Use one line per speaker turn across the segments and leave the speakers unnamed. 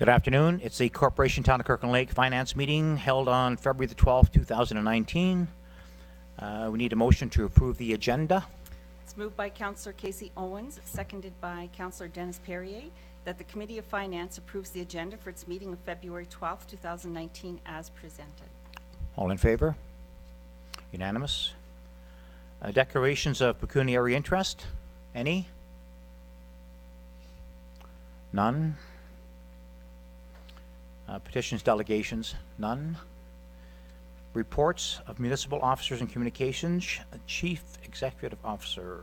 Good afternoon. It's the Corporation Town of Kirkland Lake Finance Meeting held on February the 12th, 2019. We need a motion to approve the agenda.
It's moved by Councillor Casey Owens, seconded by Councillor Dennis Perrier, that the Committee of Finance approves the agenda for its meeting of February 12th, 2019 as presented.
All in favor? Unanimous. Declarations of pecuniary interest. Any? None. Petitions, delegations, none. Reports of municipal officers and communications. Chief Executive Officer.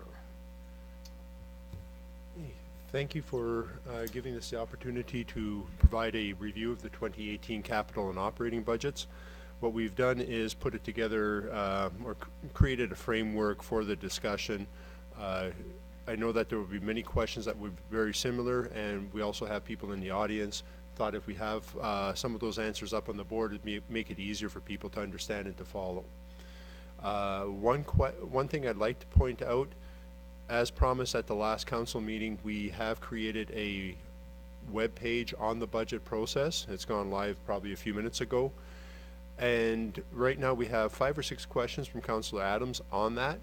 Thank you for giving us the opportunity to provide a review of the 2018 capital and operating budgets. What we've done is put it together or created a framework for the discussion. I know that there will be many questions that would be very similar, and we also have people in the audience. Thought if we have some of those answers up on the board, it'd make it easier for people to understand and to follow. One thing I'd like to point out, as promised at the last council meeting, we have created a web page on the budget process. It's gone live probably a few minutes ago. And right now we have 5 or 6 questions from Councillor Adams on that.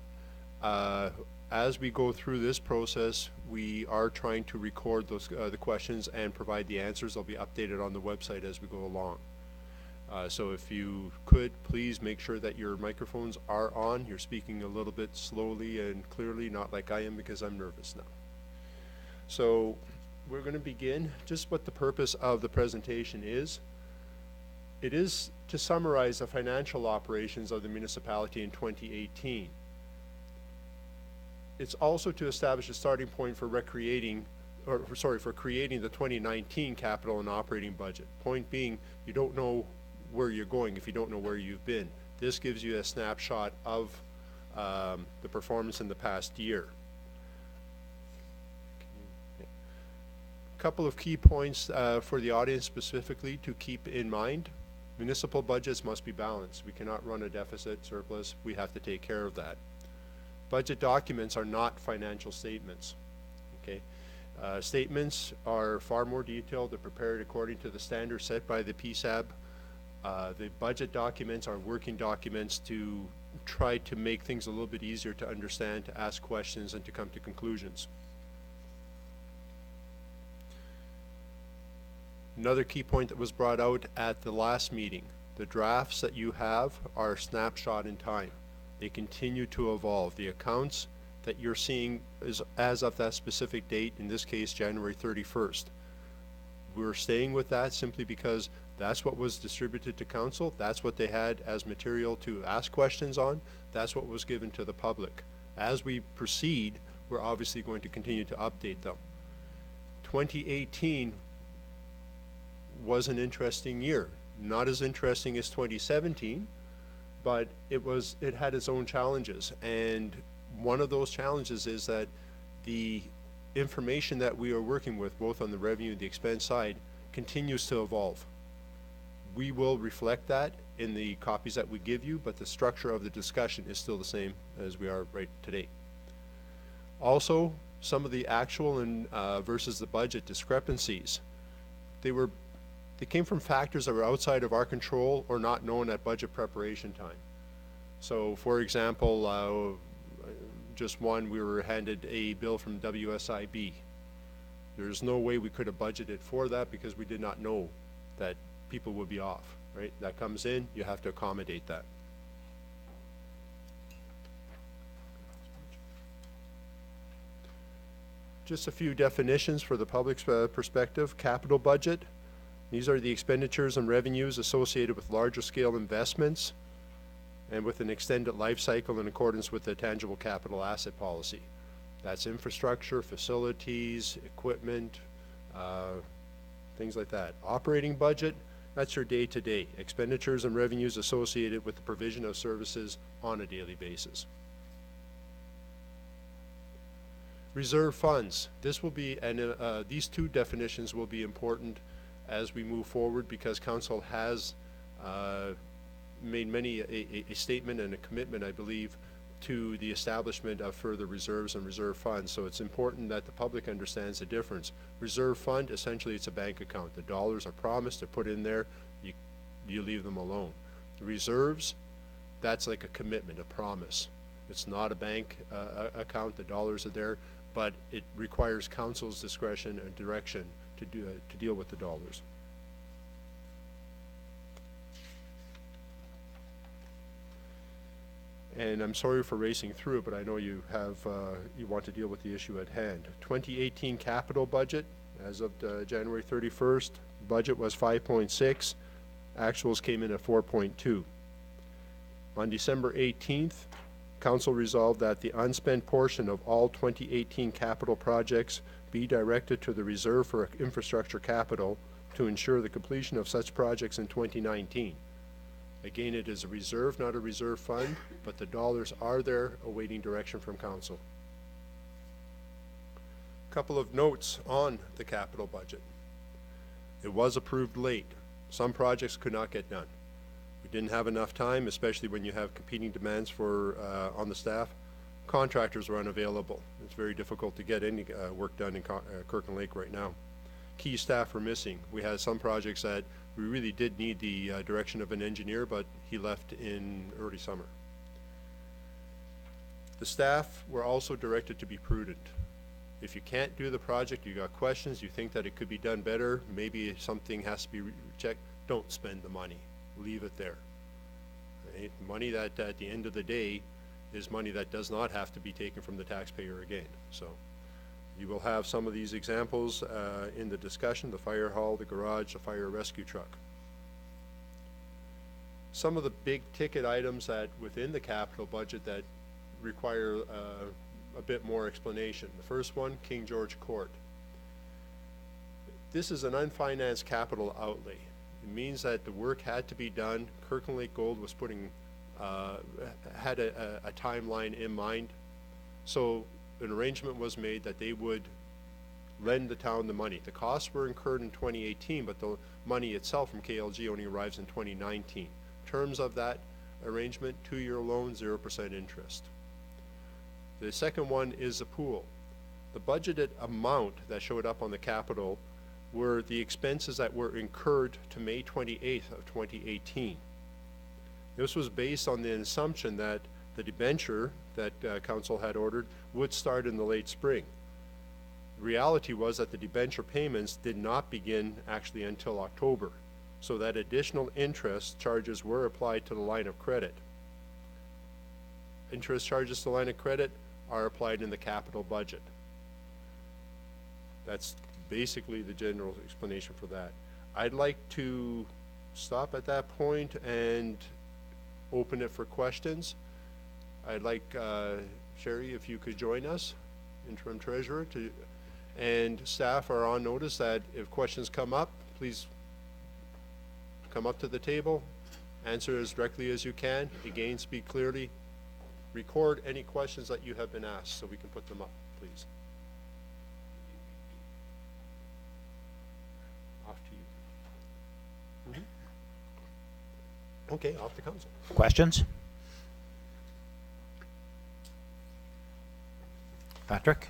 As we go through this process, we are trying to record those the questions and provide the answers. They'll be updated on the website as we go along. So if you could, please make sure that your microphones are on. You're speaking a little bit slowly and clearly, not like I am because I'm nervous now. So we're going to begin. Just what the purpose of the presentation is. It is to summarize the financial operations of the municipality in 2018. It's also to establish a starting point for creating the 2019 capital and operating budget. Point being, you don't know where you're going if you don't know where you've been. This gives you a snapshot of the performance in the past year. A couple of key points for the audience specifically to keep in mind. Municipal budgets must be balanced. We cannot run a deficit, surplus. We have to take care of that. Budget documents are not financial statements. Okay, statements are far more detailed. They're prepared according to the standards set by the PSAB. The budget documents are working documents to try to make things a little bit easier to understand, to ask questions, and to come to conclusions. Another key point that was brought out at the last meeting, the drafts that you have are a snapshot in time. They continue to evolve. The accounts that you're seeing is as of that specific date, in this case January 31st. We're staying with that simply because that's what was distributed to council. That's what they had as material to ask questions on. That's what was given to the public. As we proceed, we're obviously going to continue to update them. 2018 was an interesting year. Not as interesting as 2017, but it had its own challenges. And one of those challenges is that the information that we are working with, both on the revenue and the expense side, continues to evolve. We will reflect that in the copies that we give you, but the structure of the discussion is still the same as we are right today. Also, some of the actual and versus the budget discrepancies, they came from factors that were outside of our control or not known at budget preparation time. So, for example, just one, we were handed a bill from WSIB. There's no way we could have budgeted for that because we did not know that people would be off, right? That comes in, you have to accommodate that. Just a few definitions for the public's perspective. Capital budget. These are the expenditures and revenues associated with larger scale investments and with an extended life cycle in accordance with the tangible capital asset policy. That's infrastructure, facilities, equipment, things like that. Operating budget, that's your day-to-day. Expenditures and revenues associated with the provision of services on a daily basis. Reserve funds. This will be, and these two definitions will be important as we move forward because council has made many a statement and a commitment, I believe, to the establishment of further reserves and reserve funds. So it's important that the public understands the difference. Reserve fund, essentially it's a bank account. The dollars are promised, they're put in there, you leave them alone. The reserves, that's like a commitment, a promise. It's not a bank account, the dollars are there, but it requires council's discretion and direction to deal with the dollars. And I'm sorry for racing through it, but I know you have, you want to deal with the issue at hand. 2018 capital budget, as of January 31st, budget was 5.6. Actuals came in at 4.2. On December 18th, council resolved that the unspent portion of all 2018 capital projects be directed to the Reserve for Infrastructure Capital to ensure the completion of such projects in 2019. Again, it is a reserve, not a reserve fund, but the dollars are there awaiting direction from council. Couple of notes on the capital budget. It was approved late. Some projects could not get done. We didn't have enough time, especially when you have competing demands for on the staff. Contractors were unavailable. It's very difficult to get any work done in Kirkland Lake right now. Key staff were missing. We had some projects that we really did need the direction of an engineer, but he left in early summer. The staff were also directed to be prudent. If you can't do the project, you got questions, you think that it could be done better, maybe something has to be checked, don't spend the money. Leave it there. Right? Money that at the end of the day is money that does not have to be taken from the taxpayer again. So you will have some of these examples in the discussion: the fire hall, the garage, the fire rescue truck. Some of the big ticket items that within the capital budget that require a bit more explanation. The first one, King George Court. This is an unfinanced capital outlay. It means that the work had to be done. Kirkland Lake Gold was putting, had a timeline in mind. So an arrangement was made that they would lend the town the money. The costs were incurred in 2018, but the money itself from KLG only arrives in 2019. Terms of that arrangement: 2-year loan, 0% interest. The second one is the pool. The budgeted amount that showed up on the capital were the expenses that were incurred to May 28th of 2018. This was based on the assumption that the debenture that council had ordered would start in the late spring. The reality was that the debenture payments did not begin actually until October, so that additional interest charges were applied to the line of credit. Interest charges to the line of credit are applied in the capital budget. That's basically the general explanation for that. I'd like to stop at that point and open it for questions. I'd like Sherry, if you could join us, interim treasurer, and staff are on notice that if questions come up, please come up to the table, answer as directly as you can. Again, speak clearly. Record any questions that you have been asked so we can put them up, please. Off to you. Okay, off to council.
Questions? Patrick?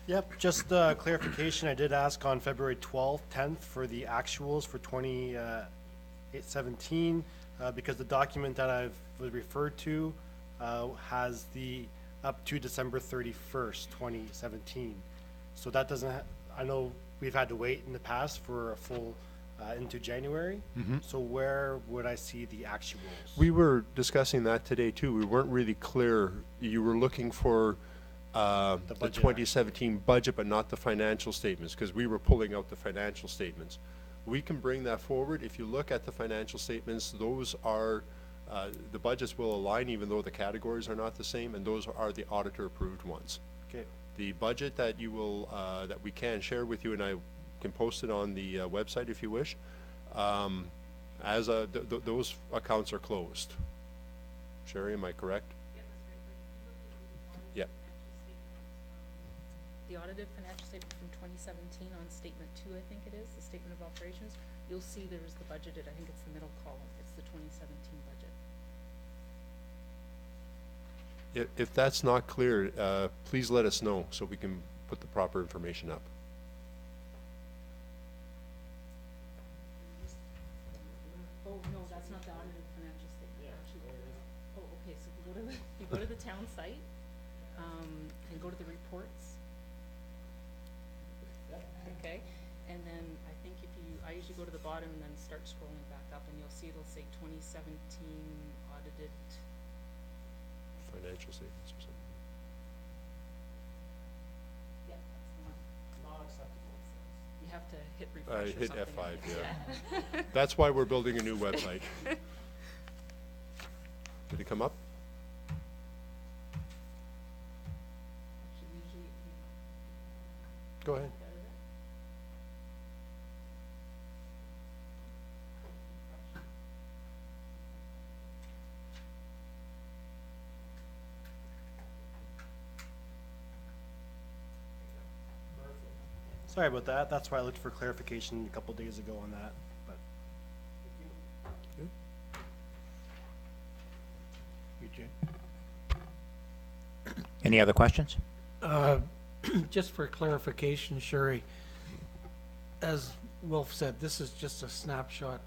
Yep, just clarification. I did ask on February 12th, 10th for the actuals for 2017 because the document that I've referred to has the up to December 31st, 2017. So that doesn't, I know we've had to wait in the past for a full into January. So where would I see the actuals?
We were discussing that today too. We weren't really clear. You were looking for the
budget
2017 budget, but not the financial statements, because we were pulling out the financial statements. We can bring that forward. If you look at the financial statements, those are the budgets will align even though the categories are not the same, and those are the auditor approved ones.
Okay.
The budget that you will that we can share with you, and I can post it on the website if you wish, those accounts are closed. Sherry, am I correct? Yeah.
The audited financial statement from 2017 on statement 2, I think it is, the statement of operations, you'll see there's the budgeted, I think it's the middle column, it's the 2017 budget.
If that's not clear, please let us know so we can put the proper information up.
Oh, no, that's not the audited financial statement, actually. Oh, okay, so if you go to the, you go to the town site, and go to the reports. Okay, and then I think if you, I usually go to the bottom and then start scrolling back up, and you'll see it'll say 2017 audited.
Financial statements or something.
Yeah, that's the one. Not acceptable. You have to hit refresh or
Hit
something.
F5, yeah. That's why we're building a new website. Did it come up?
Actually, usually, if you
Go ahead.
get out of it.
Sorry about that. That's why I looked for clarification a couple days ago on that, but.
Any other questions?
Just for clarification, Sherry, as Wolf said, this is just a snapshot.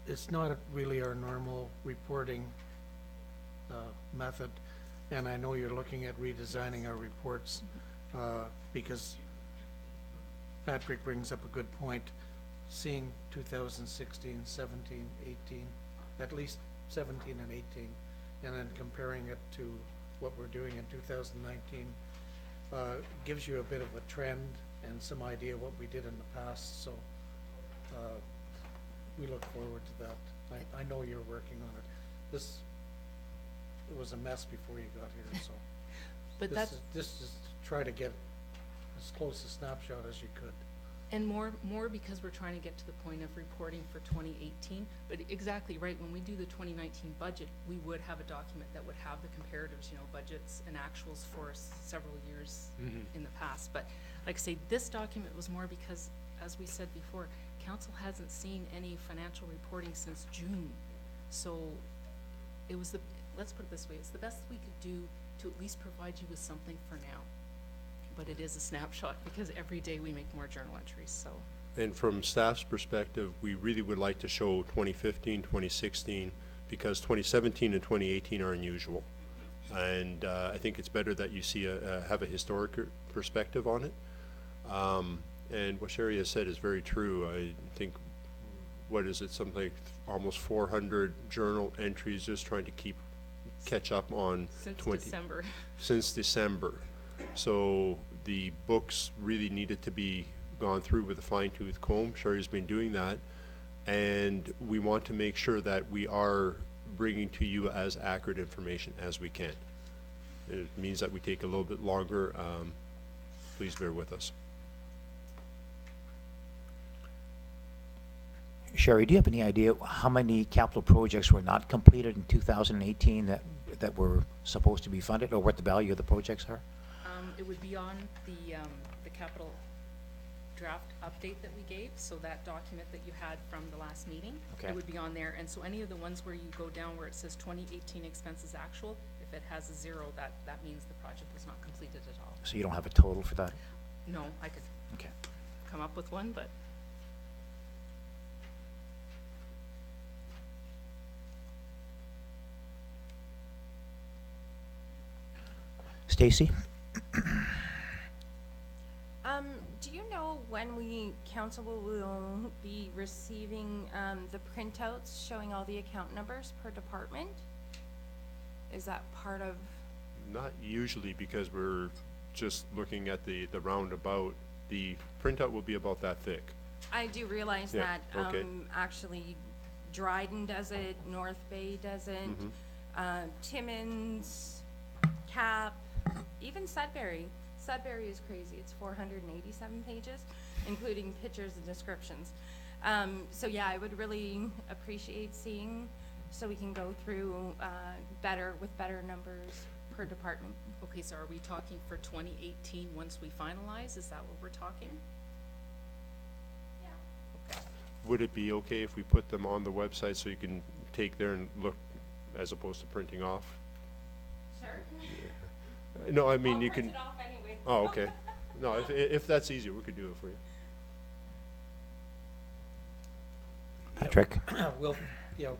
It's not really our normal reporting method, and I know you're looking at redesigning our reports because Patrick brings up a good point. Seeing 2016, 17, 18, at least 17 and 18, and then comparing it to what we're doing in 2019 gives you a bit of a trend and some idea what we did in the past, so we look forward to that. I know you're working on it. It was a mess before you got here, so.
But that's,
This is to try to get as close a snapshot as you could.
and more because we're trying to get to the point of reporting for 2018. But exactly right, when we do the 2019 budget, we would have a document that would have the comparatives, you know, budgets and actuals for several years in the past. But like I say, this document was more because, as we said before, council hasn't seen any financial reporting since June. So it was let's put it this way, it's the best we could do to at least provide you with something for now. But it is a snapshot because every day we make more journal entries, so.
And from staff's perspective, we really would like to show 2015, 2016, because 2017 and 2018 are unusual. And I think it's better that you see have a historic perspective on it. And what Sherry has said is very true. I think, what is it, something like almost 400 journal entries just trying to catch up on since December. So the books really needed to be gone through with a fine-tooth comb. Sherry's been doing that, and we want to make sure that we are bringing to you as accurate information as we can. It means that we take a little bit longer. Please bear with us.
Sherry, do you have any idea how many capital projects were not completed in 2018 that were supposed to be funded, or what the value of the projects are?
It would be on the capital draft update that we gave, so that document that you had from the last meeting.
Okay.
It would be on there, and so any of the ones where you go down where it says 2018 expenses actual, if it has a 0, that means the project was not completed at all.
So you don't have a total for that?
No, I could
Okay.
come up with one, but
Stacy?
Do you know when council will be receiving, the printouts showing all the account numbers per department? Is that part of,
Not usually, because we're just looking at the roundabout. The printout will be about that thick.
I do realize
Yeah,
that,
okay.
actually Dryden does it, North Bay does it, Timmins, Cap, even Sudbury. Sudbury is crazy, it's 487 pages, including pictures and descriptions. So yeah, I would really appreciate seeing, so we can go through, with better numbers per department.
okay, so are we talking for 2018 once we finalize? Is that what we're talking?
Yeah.
Okay.
Would it be okay if we put them on the website so you can take there and look as opposed to printing off?
Sure.
No, I mean,
I'll
you
print
can,
it off anyway.
oh, okay. No, if that's easier, we could do it for you.
Patrick?
Well, you know,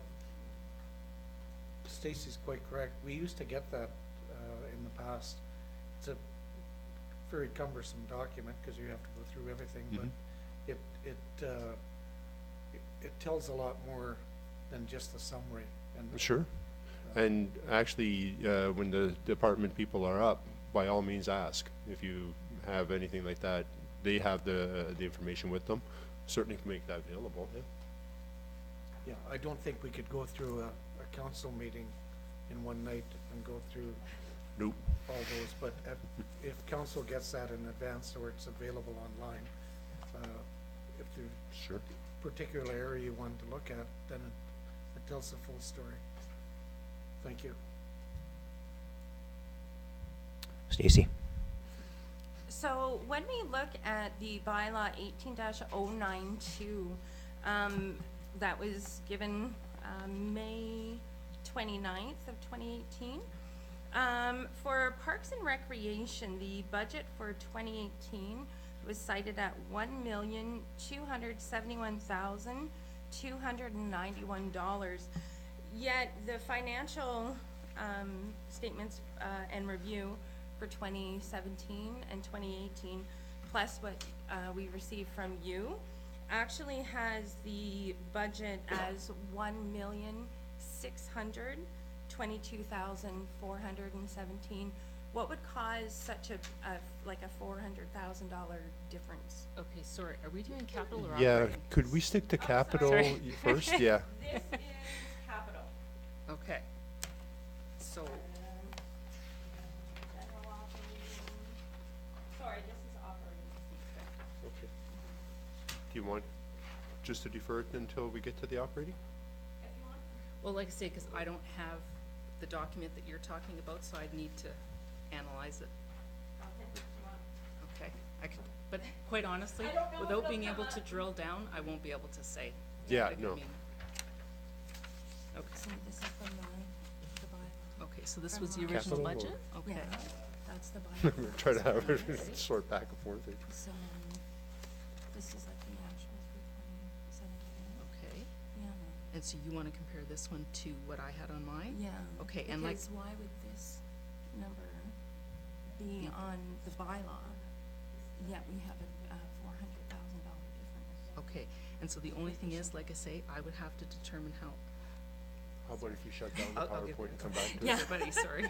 Stacy's quite correct. We used to get that in the past. It's a very cumbersome document because you have to go through everything, but it tells a lot more than just the summary. And
Sure. And actually, when the department people are up, by all means ask. If you have anything like that, they have the information with them. Certainly can make that available, yeah.
yeah, I don't think we could go through a council meeting in one night and go through
Nope.
all those, but if council gets that in advance or it's available online, if there's
Sure.
a particular area you want to look at, then it tells the full story. Thank you.
Stacy?
So when we look at the bylaw 18-092, that was given May 29th of 2018. For Parks and Recreation, the budget for 2018 was cited at $1,271,291. Yet the financial statements and review for 2017 and 2018, plus what we received from you, actually has the budget as $1,622,417. What would cause such a like a $400,000 difference?
Okay, sorry, are we doing capital or
Yeah,
operating?
could we stick to capital
Sorry.
first? Yeah.
This is capital.
Okay. So,
General operating. Sorry, this is operating.
Okay. Do you want just to defer it until we get to the operating?
If you want.
well, like I say, because I don't have the document that you're talking about, so I'd need to analyze it.
Okay, if you want.
Okay, but quite honestly,
I don't know if
without
it'll
being
come
able
up.
to drill down, I won't be able to say.
Yeah,
Like, I
no.
mean- Okay,
So this is from the bylaw.
okay, so this was the original
Capital or-
budget? Okay,
Yeah, that's the bylaw.
Try to have it sort back and forth.
So, this is like the actuals for 2017.
okay.
Yeah,
And so you want to compare this one to what I had on mine?
yeah.
Okay, and like-
Because why would this number be on the bylaw, yet we have a $400,000 difference?
Okay, and so the only thing is, like I say, I would have to determine how.
How about if you shut down the
I'll get
PowerPoint and come back to it?
Yeah.
Everybody, sorry.
You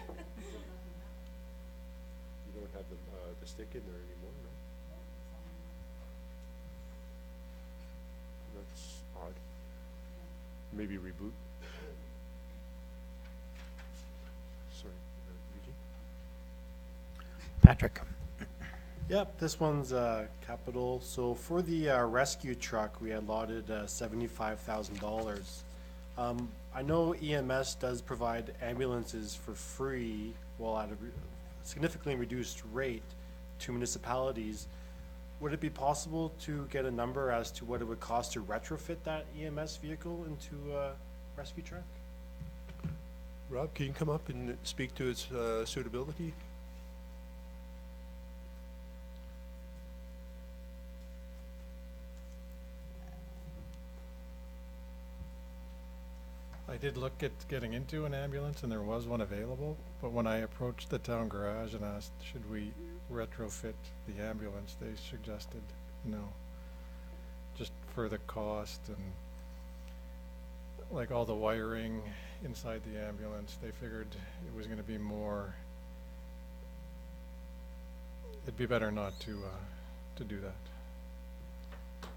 don't have the stick in there anymore, no? That's odd. Maybe reboot? Sorry, Eugene?
Patrick?
Yep, this one's capital. So for the rescue truck, we allotted $75,000. I know EMS does provide ambulances for free, well, at a significantly reduced rate to municipalities. Would it be possible to get a number as to what it would cost to retrofit that EMS vehicle into a rescue truck?
Rob, can you come up and speak to its suitability?
I did look at getting into an ambulance and there was one available, but when I approached the town garage and asked, should we retrofit the ambulance, they suggested no. Just for the cost and like all the wiring inside the ambulance, they figured it was gonna be more, it'd be better not to do that.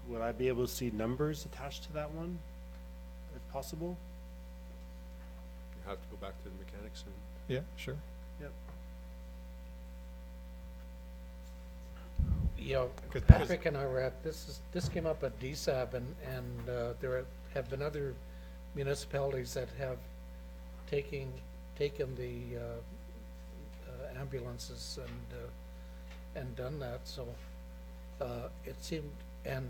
Would I be able to see numbers attached to that one, if possible?
You have to go back to the mechanics and
Yeah, sure.
Yep.
Yeah,
Because-
Patrick and I were at, this came up at DSAB and there have been other municipalities that have taken the ambulances and done that, so it seemed, and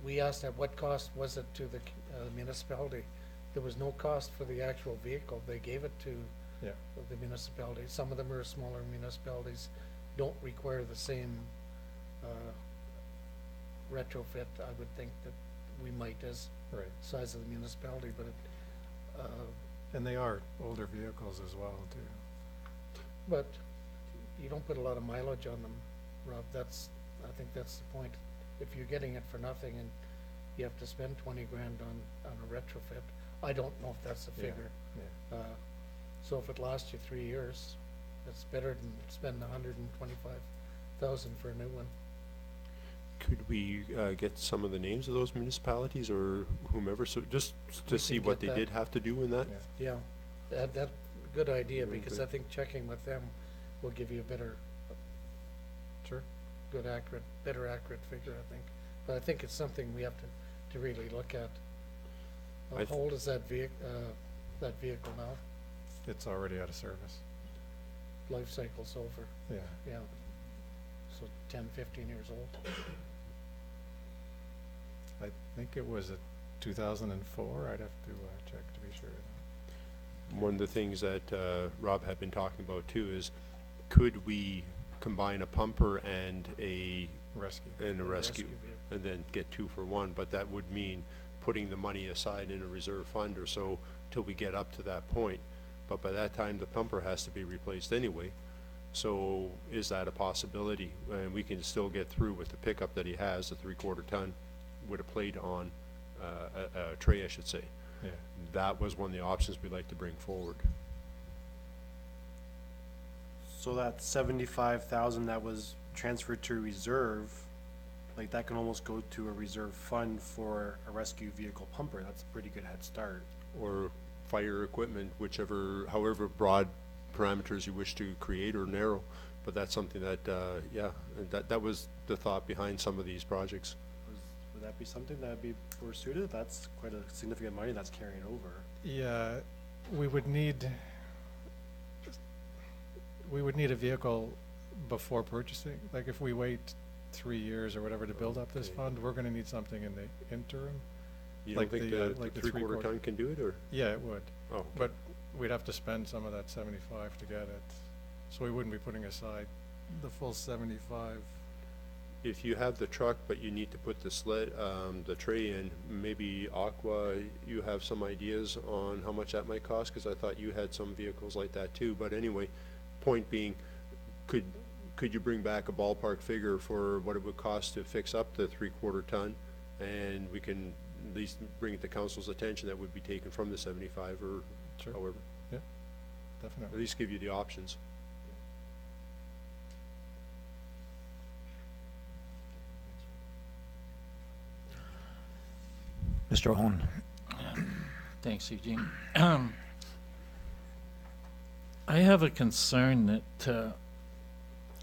we asked at what cost was it to the municipality? There was no cost for the actual vehicle. They gave it to
Yeah.
of the municipalities. Some of them are smaller municipalities, don't require the same retrofit, I would think, that we might as
Right.
size of the municipality, but
And they are older vehicles as well, too.
but you don't put a lot of mileage on them, Rob. I think that's the point. If you're getting it for nothing and you have to spend 20 grand on a retrofit, I don't know if that's the
Yeah,
figure.
yeah.
So if it lasts you 3 years, that's better than spending 125,000 for a new one.
Could we get some of the names of those municipalities or whomever, so just to
We
see
can
what
get
they
that.
did have to do in that?
Yeah.
Yeah, that, good idea,
Very
because
good.
I think checking with them will give you a better,
Sure.
better accurate figure, I think. But I think it's something we have to really look at.
I
How old is that vehicle now?
It's already out of service.
Life cycle's over,
Yeah.
yeah. So 10, 15 years old.
I think it was a 2004. I'd have to check to be sure.
One of the things that Rob had been talking about too is, could we combine a pumper and a
Rescue.
rescue
vehicle.
and then get 2 for 1? But that would mean putting the money aside in a reserve fund or so till we get up to that point. But by that time, the pumper has to be replaced anyway. So is that a possibility? And we can still get through with the pickup that he has, the 3/4 ton, with a plate on, a tray, I should say.
Yeah.
That was one of the options we'd like to bring forward.
So that 75,000 that was transferred to reserve, like that can almost go to a reserve fund for a rescue vehicle pumper. That's a pretty good head start.
Or fire equipment, whichever, however broad parameters you wish to create or narrow. But that's something that, yeah, that was the thought behind some of these projects.
Would that be something that would be pursued? That's quite a significant money that's carrying over.
Yeah, we would need a vehicle before purchasing. Like if we wait 3 years or whatever to build up this
Okay.
fund, we're gonna need something in the interim.
You
Like
don't think
the,
the
like the
3/4
3/4
ton can do it, or?
Yeah, it would,
Oh, okay.
but we'd have to spend some of that 75 to get it. So we wouldn't be putting aside the full 75.
If you have the truck, but you need to put the sled, the tray in, maybe Aqua, you have some ideas on how much that might cost? Cause I thought you had some vehicles like that too, but anyway, point being, could you bring back a ballpark figure for what it would cost to fix up the 3/4 ton? And we can at least bring it to council's attention that would be taken from the 75 or
Sure.
however, at
Definitely.
least give you the options.
Mr. Owen?
Thanks, Eugene. I have a concern that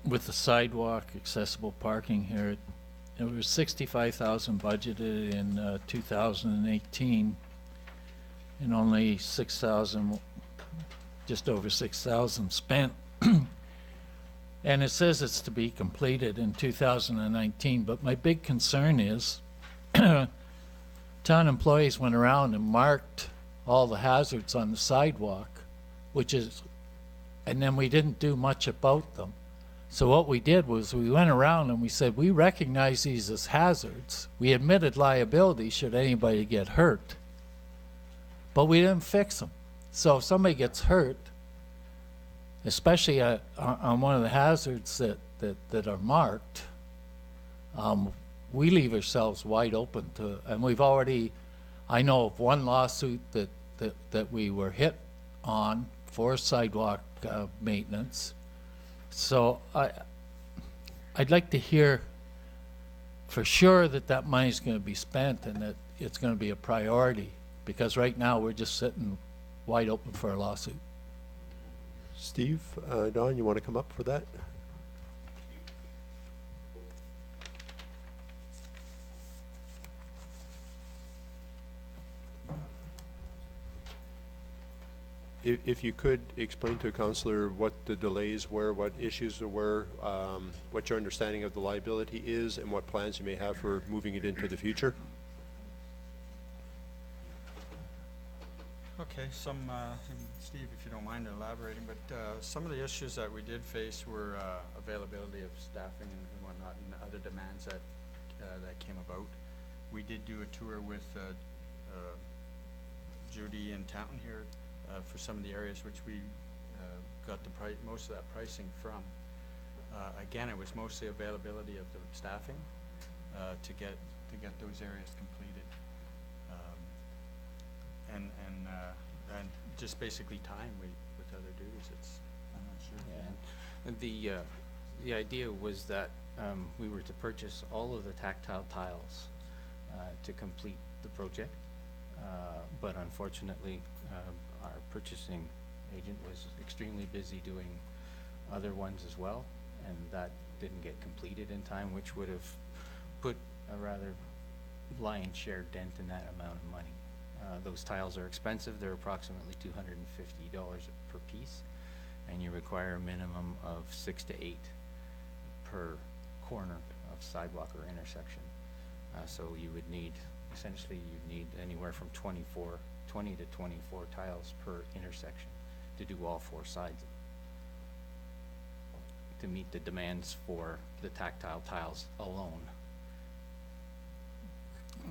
with the sidewalk accessible parking here, it was 65,000 budgeted in 2018, and only 6,000, just over 6,000 spent. And it says it's to be completed in 2019, but my big concern is town employees went around and marked all the hazards on the sidewalk, and then we didn't do much about them. So what we did was we went around and we said, we recognize these as hazards. We admitted liability should anybody get hurt, but we didn't fix them. So if somebody gets hurt, especially on one of the hazards that are marked, we leave ourselves wide open to, and we've already, I know of one lawsuit that we were hit on for sidewalk maintenance. So I'd like to hear for sure that money's going to be spent and that it's going to be a priority, because right now we're just sitting wide open for a lawsuit.
Steve, Don, you want to come up for that? If you could explain to a counselor what the delays were, what issues there were, what your understanding of the liability is, and what plans you may have for moving it into the future?
Okay, and Steve, if you don't mind elaborating, but some of the issues that we did face were availability of staffing and whatnot, and other demands that came about. We did do a tour with Judy in town here for some of the areas which we got most of that pricing from. Again, it was mostly availability of the staffing to get those areas completed. And just basically time with other duties, I'm not sure.
Yeah, and the idea was that we were to purchase all of the tactile tiles to complete the project, but unfortunately, our purchasing agent was extremely busy doing other ones as well, and that didn't get completed in time, which would have put a rather lion's share dent in that amount of money. Those tiles are expensive. They're approximately $250 per piece, and you require a minimum of 6 to 8 per corner of sidewalk or intersection. So you would need, essentially, you'd need anywhere from 20 to 24 tiles per intersection to do all 4 sides to meet the demands for the tactile tiles alone.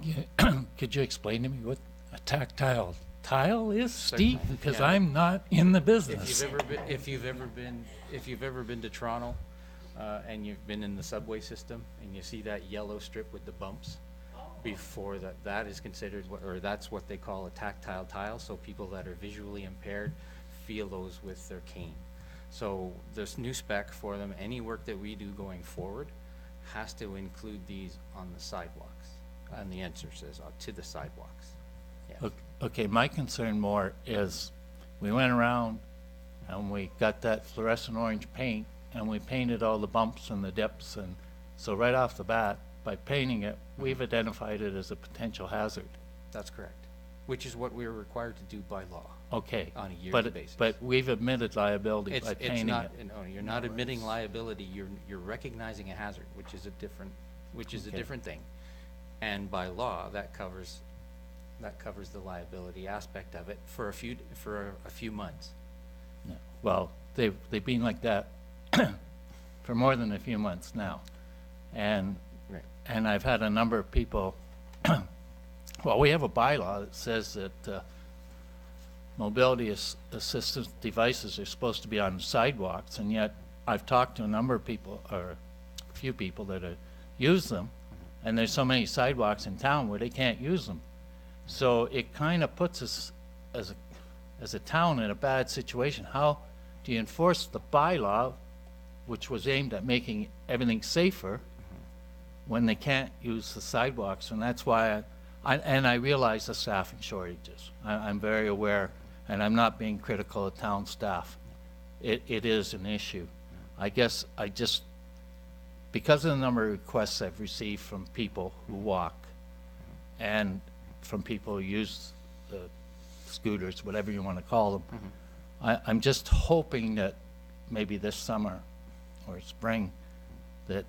Yeah, could you explain to me what a tactile tile is, Steve?
Certainly,
Because
yeah.
I'm not in the business.
If you've ever been to Toronto, and you've been in the subway system, and you see that yellow strip with the bumps, before that is considered, or that's what they call a tactile tile. So people that are visually impaired feel those with their cane. So this new spec for them, any work that we do going forward, has to include these on the sidewalks. And the answer says to the sidewalks. Yes.
Okay, my concern more is we went around and we got that fluorescent orange paint and we painted all the bumps and the dips, and so right off the bat, by painting it, we've identified it as a potential hazard.
That's correct. Which is what we're required to do by law.
Okay.
On a yearly basis.
But we've admitted liability by
It's
painting
not,
it.
no, you're not admitting liability, you're recognizing a hazard, which is a different thing. And by law, that covers the liability aspect of it for a few months.
No. Well, they've been like that for more than a few months now. And
Right.
and I've had a number of people, well, we have a bylaw that says that mobility assistance devices are supposed to be on sidewalks, and yet I've talked to a number of people, or a few people that use them, and there's so many sidewalks in town where they can't use them. So it kind of puts us as a town in a bad situation. How do you enforce the bylaw, which was aimed at making everything safer, when they can't use the sidewalks? And that's why I realize the staffing shortages. I'm very aware, and I'm not being critical of town staff. It is an issue. I guess because of the number of requests I've received from people who walk and from people who use the scooters, whatever you want to call them, I'm just hoping that maybe this summer or spring that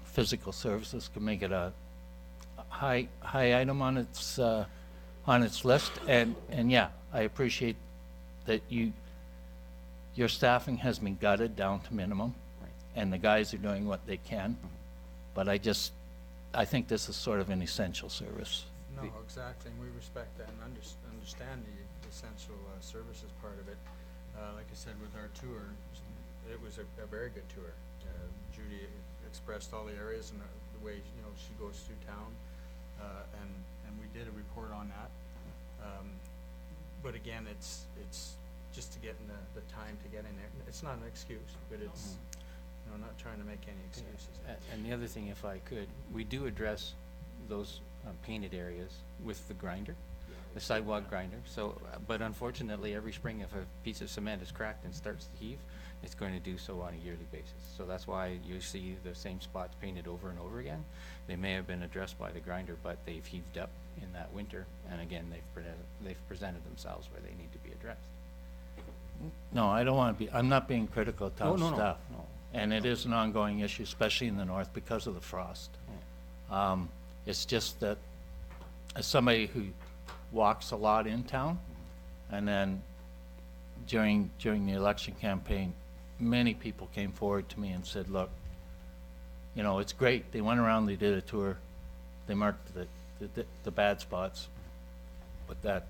physical services can make it a high item on its list. And yeah, I appreciate that your staffing has been gutted down to minimum, and the guys are doing what they can. But I think this is sort of an essential service.
No, exactly, and we respect that and understand the essential services part of it. Like I said, with our tour, it was a very good tour. Judy expressed all the areas and the way she goes through town, and we did a report on that. But again, it's just to get in the time to get in there. It's not an excuse, but it's not trying to make any excuses.
And the other thing, if I could, we do address those painted areas with the grinder, the sidewalk grinder. So, but unfortunately, every spring, if a piece of cement is cracked and starts to heave, it's going to do so on a yearly basis. So that's why you see the same spots painted over and over again. They may have been addressed by the grinder, but they've heaved up in that winter, and again, they've presented themselves where they need to be addressed.
No, I don't want to be, I'm not being critical of town
No.
staff. And it is an ongoing issue, especially in the north, because of the frost. It's just that as somebody who walks a lot in town, And then during the election campaign, many people came forward to me and said, look, you know, it's great. They went around, they did a tour, they marked the bad spots, but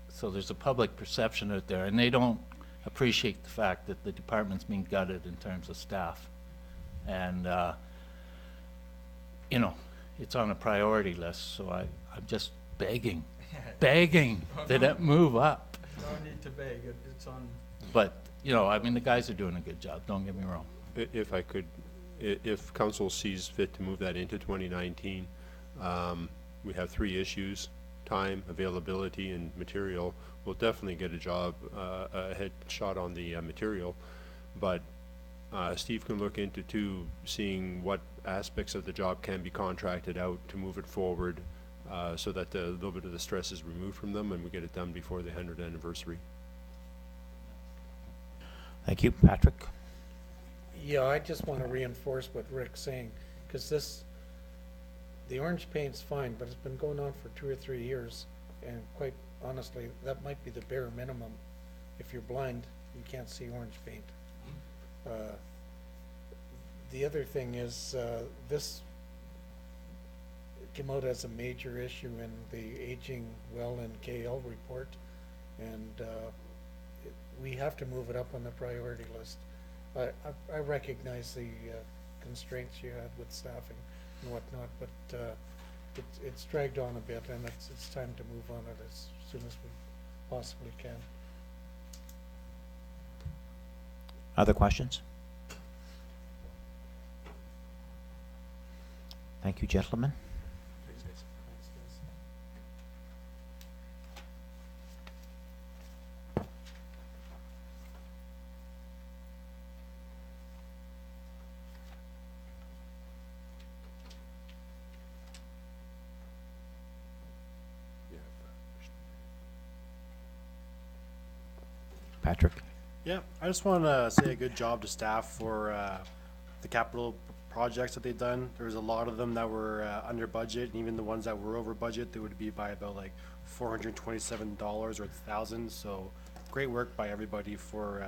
so there's a public perception out there, and they don't appreciate the fact that the department's being gutted in terms of staff. And, you know, it's on a priority list, so I'm just begging that it move up.
No need to beg, it's on.
But, you know, I mean, the guys are doing a good job, don't get me wrong.
If I could, if council sees fit to move that into 2019, we have 3 issues: time, availability, and material. We'll definitely get a job, a head shot on the material, but Steve can look into too, seeing what aspects of the job can be contracted out to move it forward, so that a little bit of the stress is removed from them and we get it done before the 100th anniversary.
Thank you. Patrick?
Yeah, I just want to reinforce what Rick's saying, because the orange paint's fine, but it's been going on for 2 or 3 years, and quite honestly, that might be the bare minimum. If you're blind, you can't see orange paint. The other thing is, this came out as a major issue in the Aging Well and KL report, and we have to move it up on the priority list. I recognize the constraints you had with staffing and whatnot, but it's dragged on a bit, and it's time to move on it as soon as we possibly can.
Other questions? Thank you, gentlemen. Patrick?
Yeah, I just want to say a good job to staff for the capital projects that they've done. There was a lot of them that were under budget, and even the ones that were over budget, they would be by about like $427 or $1,000. So great work by everybody for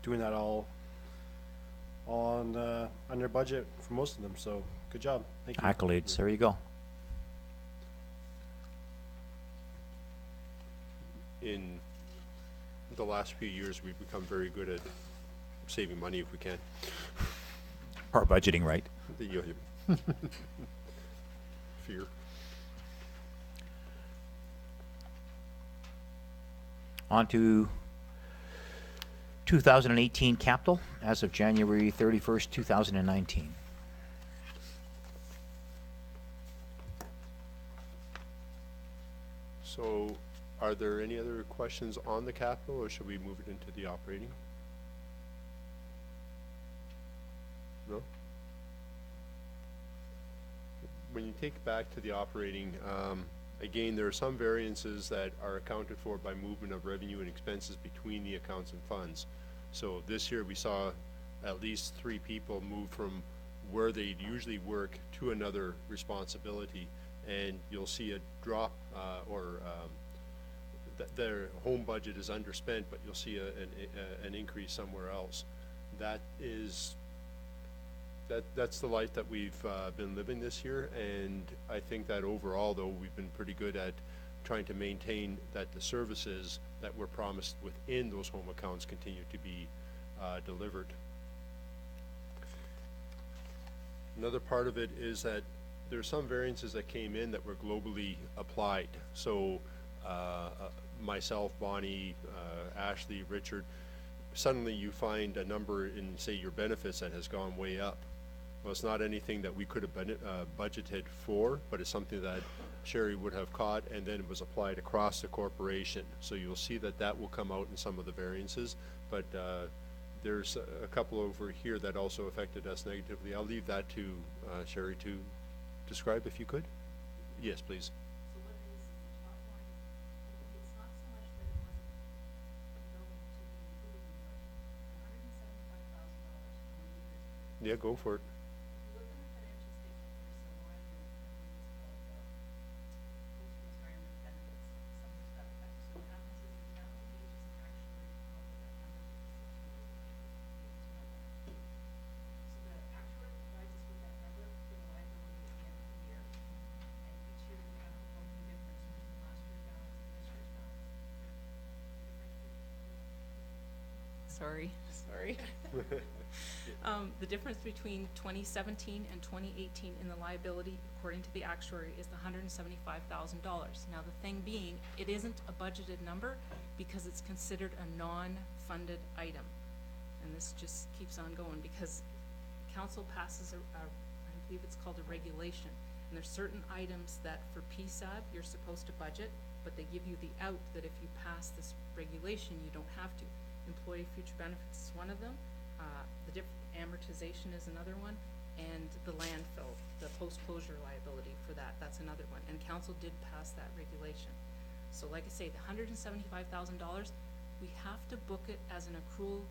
doing that all on under budget for most of them. So good job. Thank you.
Accolades. There you go.
In the last few years, we've become very good at saving money if we can.
Or budgeting, right?
Fear.
On to 2018 capital as of January 31st, 2019.
So, are there any other questions on the capital, or should we move it into the operating? No? When you take back to the operating, again, there are some variances that are accounted for by movement of revenue and expenses between the accounts and funds. So this year we saw at least 3 people move from where they usually work to another responsibility, and you'll see a drop their home budget is underspent, but you'll see an increase somewhere else. That's the life that we've been living this year, and I think that overall, though, we've been pretty good at trying to maintain that the services that were promised within those home accounts continue to be delivered. Another part of it is that there's some variances that came in that were globally applied. So myself, Bonnie, Ashley, Richard, suddenly you find a number in, say, your benefits that has gone way up. Well, it's not anything that we could have budgeted for, but it's something that Sherry would have caught, and then it was applied across the corporation. So you'll see that that will come out in some of the variances, but there's a couple over here that also affected us negatively. I'll leave that to Sherry to describe, if you could. Yes, please. Yeah, go for it.
sorry. The difference between 2017 and 2018 in the liability, according to the actuary, is the $175,000. Now, the thing being, it isn't a budgeted number because it's considered a non-funded item. And this just keeps on going because council passes I believe it's called a regulation. And there's certain items that for PSAB, you're supposed to budget, but they give you the out that if you pass this regulation, you don't have to. Employee future benefits is one of them. The amortization is another one, and the landfill, the post-closure liability for that, that's another one. And council did pass that regulation. So like I say, the $175,000, we have to book it as an accrual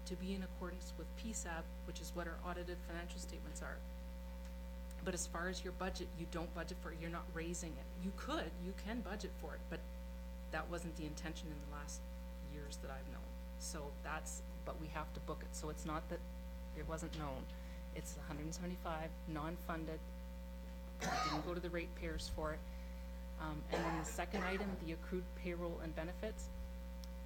to be in accordance with PSAB, which is what our audited financial statements are. But as far as your budget, you don't budget for it, you're not raising it. You can budget for it, but that wasn't the intention in the last years that I've known. So but we have to book it. So it's not that it wasn't known. It's 175, non-funded, didn't go to the ratepayers for it. And then the second item, the accrued payroll and benefits.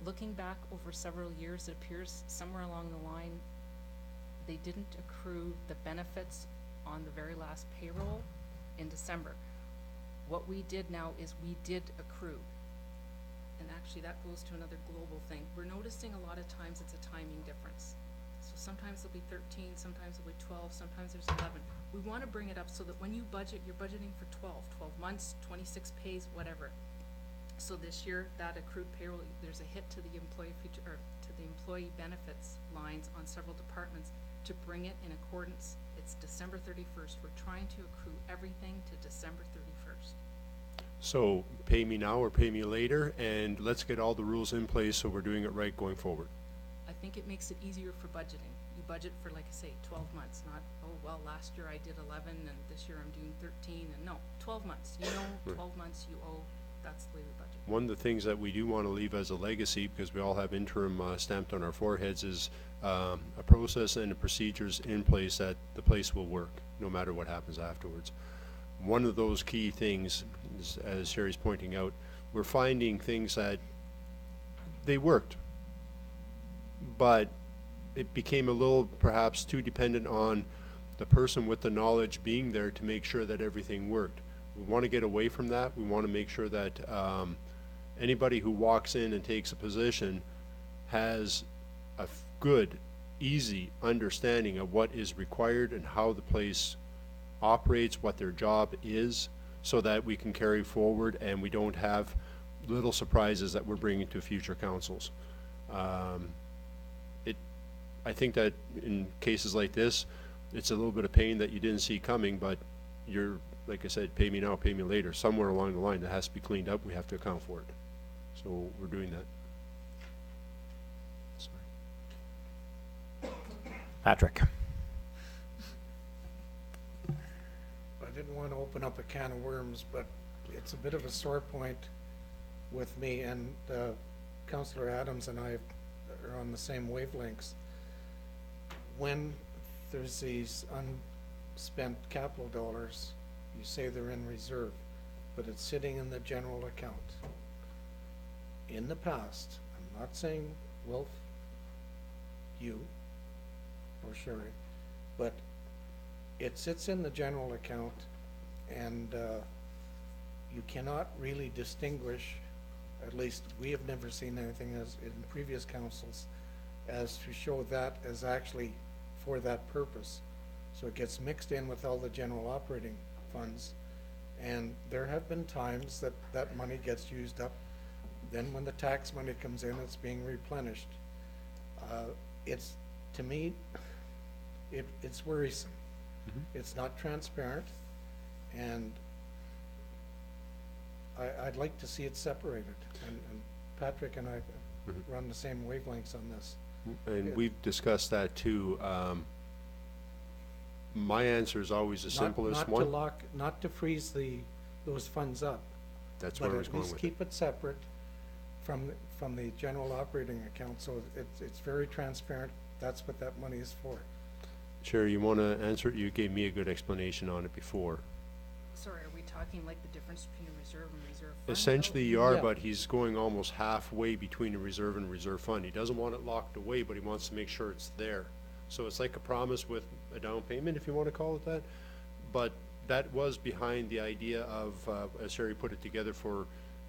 Looking back over several years, it appears somewhere along the line, they didn't accrue the benefits on the very last payroll in December. What we did now is we did accrue. And actually that goes to another global thing. We're noticing a lot of times it's a timing difference. So sometimes it'll be 13, sometimes it'll be 12, sometimes there's 11. We want to bring it up so that when you budget, you're budgeting for 12 months, 26 pays, whatever. So this year, that accrued payroll, there's a hit to the employee future, or to the employee benefits lines on several departments to bring it in accordance. It's December 31st. We're trying to accrue everything to December 31st.
So pay me now or pay me later, and let's get all the rules in place so we're doing it right going forward.
I think it makes it easier for budgeting. You budget for, like I say, 12 months, not, oh, well, last year I did 11 and this year I'm doing 13, and no, 12 months. You know, 12 months you owe, that's the way we budget.
One of the things that we do want to leave as a legacy, because we all have interim stamped on our foreheads, is a process and the procedures in place that the place will work, no matter what happens afterwards. One of those key things, is, as Sherry's pointing out, we're finding things that they worked, but it became a little perhaps too dependent on the person with the knowledge being there to make sure that everything worked. We want to get away from that. We want to make sure that anybody who walks in and takes a position has a good, easy understanding of what is required and how the place operates, what their job is, so that we can carry forward and we don't have little surprises that we're bringing to future councils. I think that in cases like this, it's a little bit of pain that you didn't see coming, but you're, like I said, pay me now, pay me later. Somewhere along the line that has to be cleaned up, we have to account for it. So we're doing that. Sorry.
Patrick.
I didn't want to open up a can of worms, but it's a bit of a sore point with me, and Councillor Adams and I are on the same wavelengths. When there's these unspent capital dollars, you say they're in reserve, but it's sitting in the general account. In the past, I'm not saying Wilf, you, or Sherry, but it sits in the general account, and you cannot really distinguish, at least we have never seen anything as in previous councils, as to show that as actually for that purpose. So it gets mixed in with all the general operating funds, and there have been times that that money gets used up. Then when the tax money comes in, it's being replenished. It's, to me, it's worrisome. It's not transparent, and I'd like to see it separated. And Patrick and I run the same wavelengths on this.
And we've discussed that too. My answer is always the simplest one.
Not to freeze those funds up.
That's where I was going with
But at least
it.
keep it separate from the general operating account, so it's very transparent. That's what that money is for.
Sherry, you want to answer it? You gave me a good explanation on it before.
Sorry, are we talking like the difference between a reserve and reserve fund?
Essentially, you are,
Yeah.
but he's going almost halfway between a reserve and reserve fund. He doesn't want it locked away, but he wants to make sure it's there. So it's like a promise with a down payment, if you want to call it that. But that was behind the idea of, as Sherry put it together for,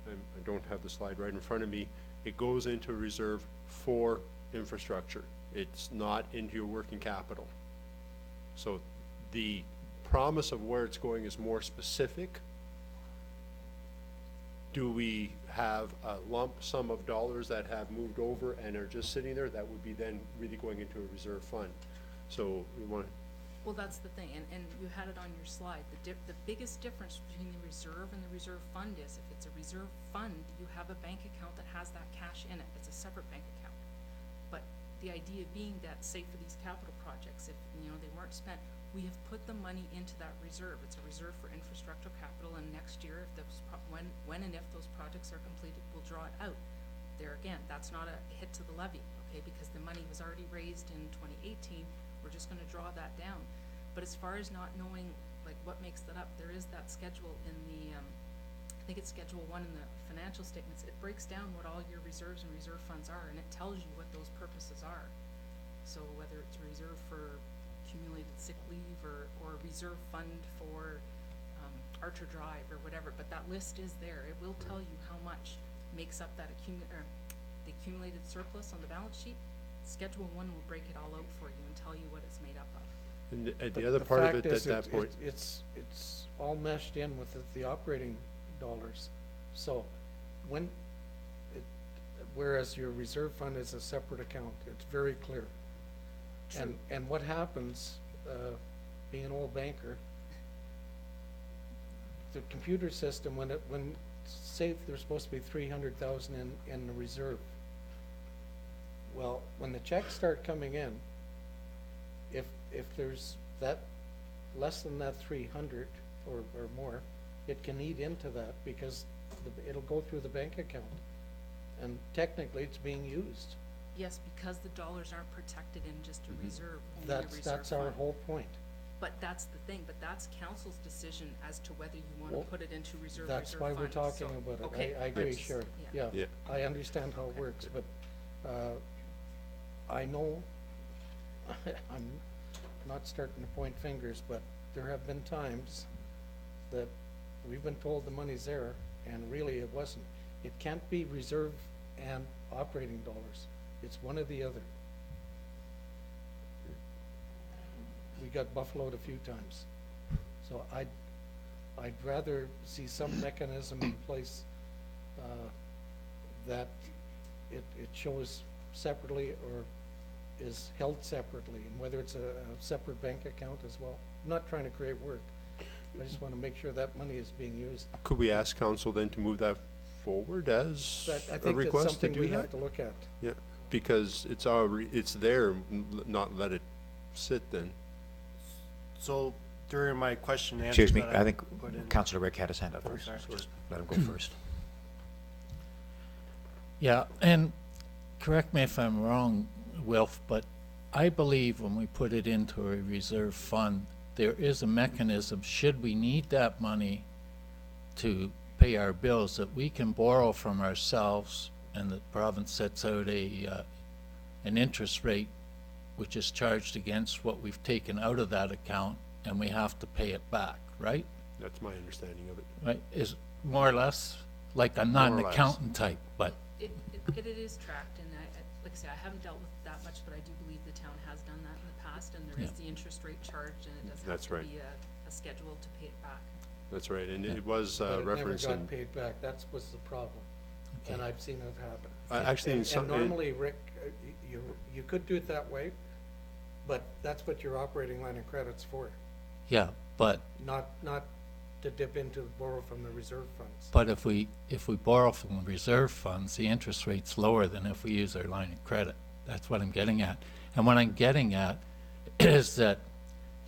I don't have the slide right in front of me, it goes into a reserve for infrastructure. It's not into your working capital. So the promise of where it's going is more specific. Do we have a lump sum of dollars that have moved over and are just sitting there? That would be then really going into a reserve fund. So we want,
Well, that's the thing, and you had it on your slide. The biggest difference between the reserve and the reserve fund is if it's a reserve fund, you have a bank account that has that cash in it. It's a separate bank account. But the idea being that, say for these capital projects, if, you know, they weren't spent, we have put the money into that reserve. It's a reserve for infrastructure capital, and next year, if those, when and if those projects are completed, we'll draw it out. There again, that's not a hit to the levy, okay, because the money was already raised in 2018. We're just gonna draw that down. But as far as not knowing, like, what makes that up, there is that schedule in the, I think it's Schedule 1 in the financial statements. It breaks down what all your reserves and reserve funds are, and it tells you what those purposes are. So whether it's reserve for accumulated sick leave or a reserve fund for Archer Drive or whatever, but that list is there. It will tell you how much makes up that the accumulated surplus on the balance sheet. Schedule 1 will break it all out for you and tell you what it's made up of.
and
But
the other part of
fact
it
is
at that point,
It's all meshed in with the operating dollars. So when, whereas your reserve fund is a separate account, it's very clear. And what happens, being an old banker, the computer system, when, say there's supposed to be 300,000 in the reserve. Well, when the checks start coming in, if there's that, less than that 300 or more, it can eat into that because it'll go through the bank account. And technically, it's being used.
Yes, because the dollars aren't protected in just a reserve, only a reserve
That's our
fund.
whole point.
But that's the thing, but that's council's decision as to whether you wanna
Well,
put it into reserve,
That's
reserve
why
fund.
we're talking
So,
about it.
okay,
I agree,
just-
sure,
yeah.
yeah.
Yeah.
I understand how it works, but, I know, I'm not starting to point fingers, but there have been times that we've been told the money's there, and really it wasn't. It can't be reserve and operating dollars. It's one or the other. We got buffaloed a few times. So I'd rather see some mechanism in place, that it shows separately or is held separately, and whether it's a separate bank account as well. I'm not trying to create work. I just want to make sure that money is being used.
could we ask council then to move that forward as
But I
a
think that's
request to
something
do
we
that?
have to look at.
Yeah, because it's already, it's there, not let it sit then.
So during my question and answers
Excuse me,
that
I think
put in-
Councillor Rick had his hand up
Oh,
first.
sorry.
So just let him go first.
Yeah, and correct me if I'm wrong, Wilf, but I believe when we put it into a reserve fund, there is a mechanism, should we need that money to pay our bills, that we can borrow from ourselves, and the province sets out an interest rate which is charged against what we've taken out of that account, and we have to pay it back, right?
That's my understanding of it.
Right, is more or less, like, I'm not
More
an
or less.
accountant type, but
It is tracked, and like I say, I haven't dealt with it that much, but I do believe the town has done that in the past, and there is
Yeah.
the interest rate charged, and it does have
That's
to
right.
be a schedule to pay it back.
That's right, and it was
But it never
referenced in.
got paid back. That was the problem. And I've seen it happen.
Actually, in
And
some.
normally, Rick, you could do it that way, but that's what your operating line of credit's for,
yeah, but
not to dip into, borrow from the reserve funds.
But if we borrow from the reserve funds, the interest rate's lower than if we use our line of credit. That's what I'm getting at. And what I'm getting at is that,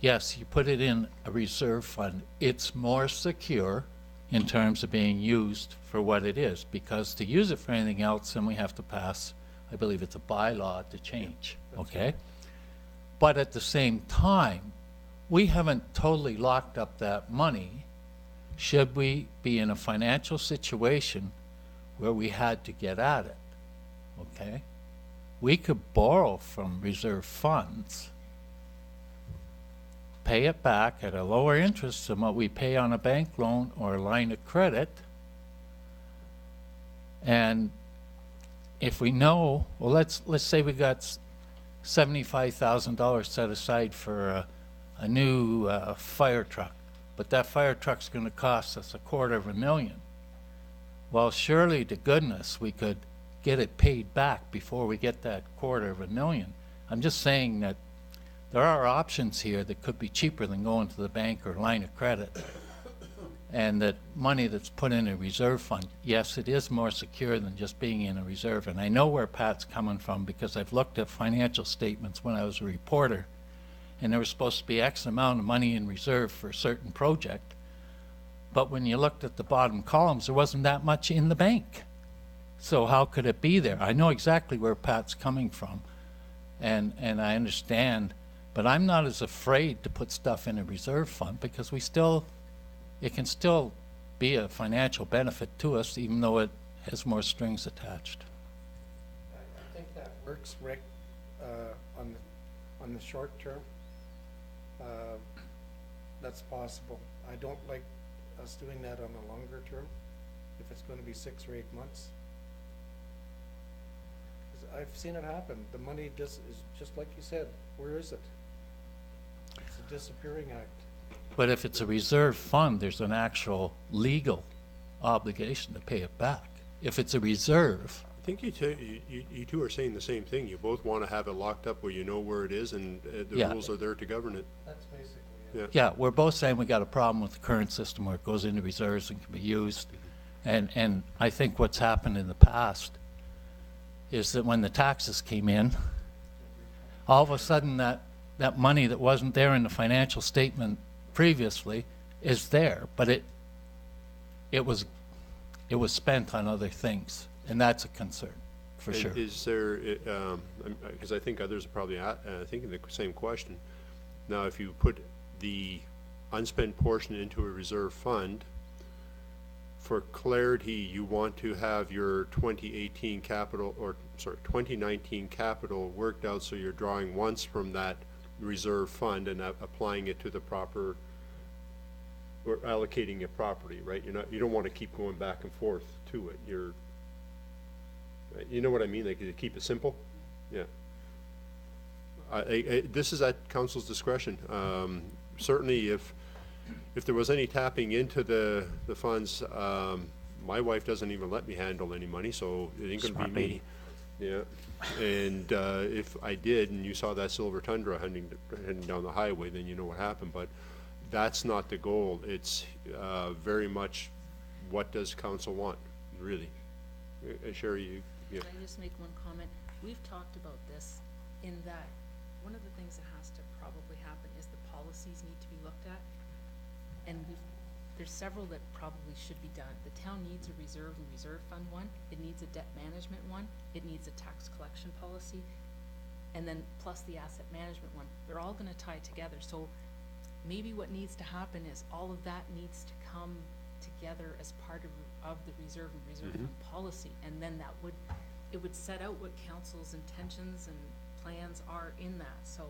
yes, you put it in a reserve fund, it's more secure in terms of being used for what it is, because to use it for anything else, then we have to pass, I believe it's a bylaw to change, okay? But at the same time, we haven't totally locked up that money should we be in a financial situation where we had to get at it, okay? We could borrow from reserve funds, pay it back at a lower interest than what we pay on a bank loan or a line of credit. And if we know, well, let's say we got $75,000 set aside for a new fire truck, but that fire truck's going to cost us $250,000. Well, surely to goodness we could get it paid back before we get that $250,000. I'm just saying that there are options here that could be cheaper than going to the bank or line of credit. And that money that's put in a reserve fund, yes, it is more secure than just being in a reserve. And I know where Pat's coming from because I've looked at financial statements when I was a reporter, and there was supposed to be X amount of money in reserve for a certain project. But when you looked at the bottom columns, there wasn't that much in the bank. So how could it be there? I know exactly where Pat's coming from, and I understand, but I'm not as afraid to put stuff in a reserve fund because it can still be a financial benefit to us, even though it has more strings attached.
I think that works, Rick, on the short term. That's possible. I don't like us doing that on the longer term, if it's gonna be 6 or 8 months. 'Cause I've seen it happen. The money is just like you said, where is it? It's a disappearing act.
But if it's a reserve fund, there's an actual legal obligation to pay it back. If it's a reserve,
I think you two are saying the same thing. You both want to have it locked up where you know where it is and the
Yeah.
rules are there to govern it.
That's basically it.
Yeah.
yeah, we're both saying we got a problem with the current system where it goes into reserves and can be used. And I think what's happened in the past is that when the taxes came in, all of a sudden that money that wasn't there in the financial statement previously is there, but it was spent on other things, and that's a concern, for
And
sure.
is there, because I think others are probably thinking the same question. Now, if you put the unspent portion into a reserve fund, for clarity, you want to have your 2019 capital worked out so you're drawing once from that reserve fund and applying it to the proper, or allocating it properly, right? You don't want to keep going back and forth to it. You know what I mean? Like, you keep it simple? Yeah. This is at council's discretion. Certainly, if there was any tapping into the funds, my wife doesn't even let me handle any money, so it ain't gonna
Smart
be me.
lady.
Yeah, and if I did, and you saw that silver Tundra heading down the highway, then you know what happened, but that's not the goal. It's very much, what does council want, really? Sherry, yeah.
Can I just make one comment? We've talked about this in that one of the things that has to probably happen is the policies need to be looked at. And there's several that probably should be done. The town needs a reserve and reserve fund one. It needs a debt management one. It needs a tax collection policy. And then plus the asset management one. They're all gonna tie together. So maybe what needs to happen is all of that needs to come together as part of the reserve and reserve fund policy. And then it would set out what council's intentions and plans are in that, so.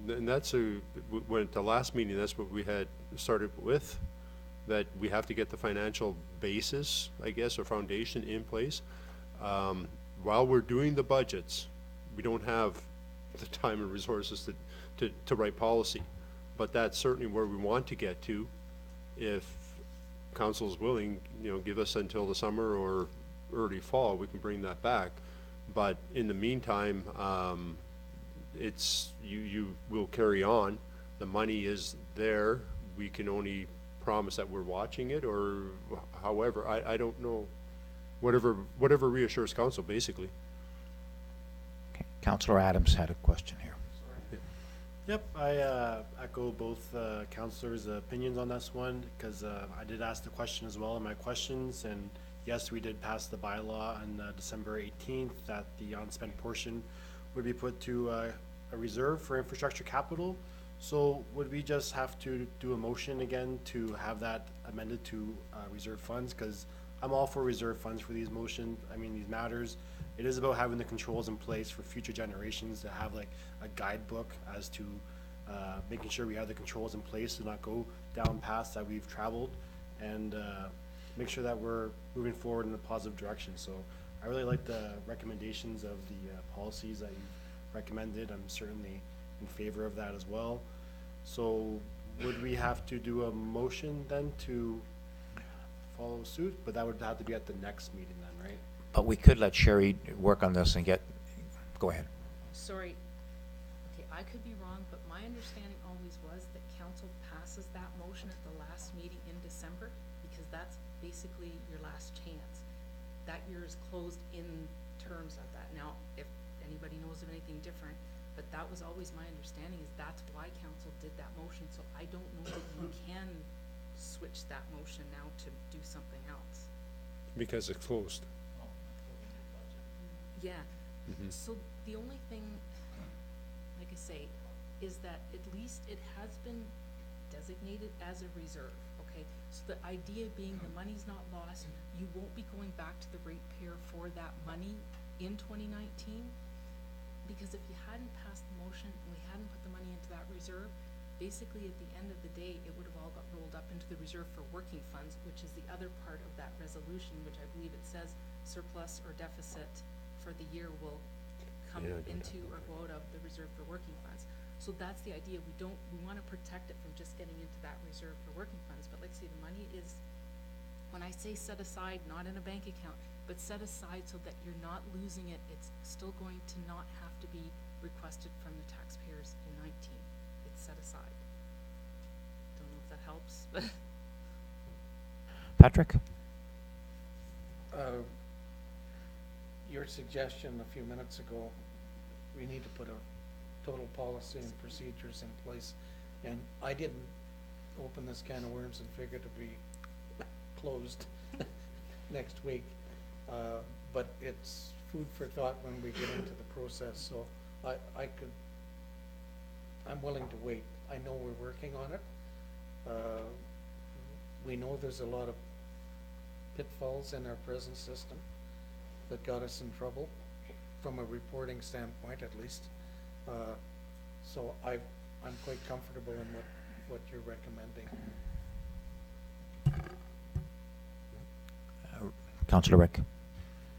And that's when at the last meeting, that's what we had started with, that we have to get the financial basis, I guess, or foundation in place. While we're doing the budgets, we don't have the time and resources to write policy. But that's certainly where we want to get to. If council's willing, give us until the summer or early fall, we can bring that back. But in the meantime, you will carry on. The money is there. We can only promise that we're watching it, or however, I don't know. Whatever reassures council, basically.
Okay. Councillor Adams had a question here.
Yep, I echo both councillors' opinions on this one, because I did ask the question as well in my questions, and yes, we did pass the bylaw on December 18th that the unspent portion would be put to a reserve for infrastructure capital. So would we just have to do a motion again to have that amended to reserve funds? Because I'm all for reserve funds for these these matters. It is about having the controls in place for future generations to have like a guidebook as to making sure we have the controls in place to not go down paths that we've traveled, and make sure that we're moving forward in a positive direction. So I really like the recommendations of the policies that you've recommended. I'm certainly in favor of that as well. So would we have to do a motion then to follow suit? But that would have to be at the next meeting then, right?
But we could let Sherry work on this and go ahead.
Sorry, okay, I could be wrong, but my understanding always was that council passes that motion at the last meeting in December, because that's basically your last chance. That year is closed in terms of that. Now, if anybody knows of anything different, but that was always my understanding, is that's why council did that motion, so I don't know that you can switch that motion now to do something else.
Because it's closed.
Yeah, so the only thing, like I say, is that at least it has been designated as a reserve, okay? So the idea being the money's not lost, you won't be going back to the ratepayer for that money in 2019, because if you hadn't passed the motion and we hadn't put the money into that reserve, basically at the end of the day, it would have all got rolled up into the reserve for working funds, which is the other part of that resolution, which I believe it says surplus or deficit for the year will come into or go out of the reserve for working funds. So that's the idea. We want to protect it from just getting into that reserve for working funds. But like I say, the money is, when I say set aside, not in a bank account, but set aside so that you're not losing it, it's still going to not have to be requested from the taxpayers in 19. It's set aside. Don't know if that helps, but.
Patrick?
Your suggestion a few minutes ago, we need to put a total policy and procedures in place. And I didn't open this can of worms and figure to be closed next week. But it's food for thought when we get into the process, so I'm willing to wait. I know we're working on it. We know there's a lot of pitfalls in our present system that got us in trouble, from a reporting standpoint at least. So I'm quite comfortable in what you're recommending.
Councillor Rick?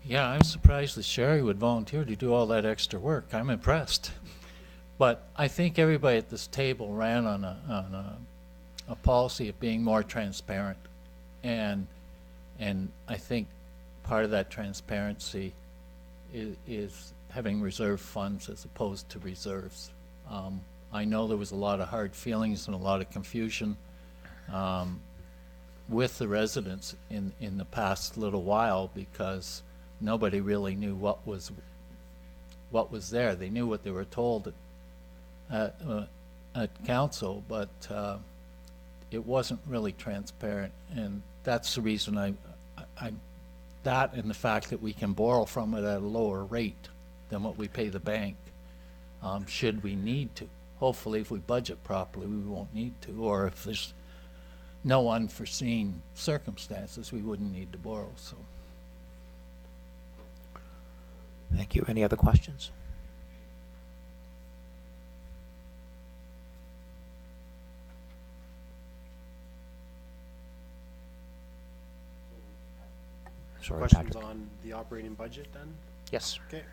Yeah, I'm surprised that Sherry would volunteer to do all that extra work. I'm impressed. But I think everybody at this table ran on a policy of being more transparent. And I think part of that transparency is having reserve funds as opposed to reserves. I know there was a lot of hard feelings and a lot of confusion with the residents in the past little while, because nobody really knew what was there. They knew what they were told at council, but it wasn't really transparent, and that's the reason that and the fact that we can borrow from it at a lower rate than what we pay the bank, should we need to. Hopefully, if we budget properly, we won't need to, or if there's no unforeseen circumstances, we wouldn't need to borrow, so.
Thank you. Any other questions? Sorry,
Questions
Patrick.
on the operating budget then?
Yes.
Okay.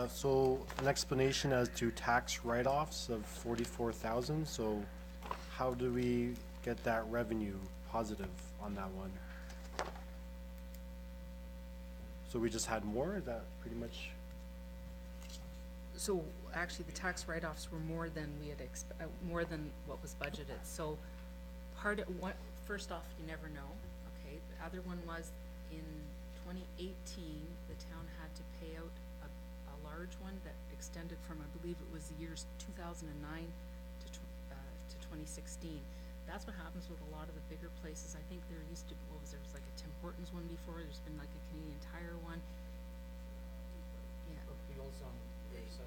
So an explanation as to tax write-offs of 44,000. So how do we get that revenue positive on that one? So we just had more? Is that pretty much?
So actually, the tax write-offs were more than we had more than what was budgeted. So first off, you never know, okay? The other one was in 2018, the town had to pay out a large one that extended from, I believe it was the years 2009 to 2016. That's what happens with a lot of the bigger places. I think there used to, there was like a Tim Hortons one before, there's been like a Canadian Tire one. Yeah.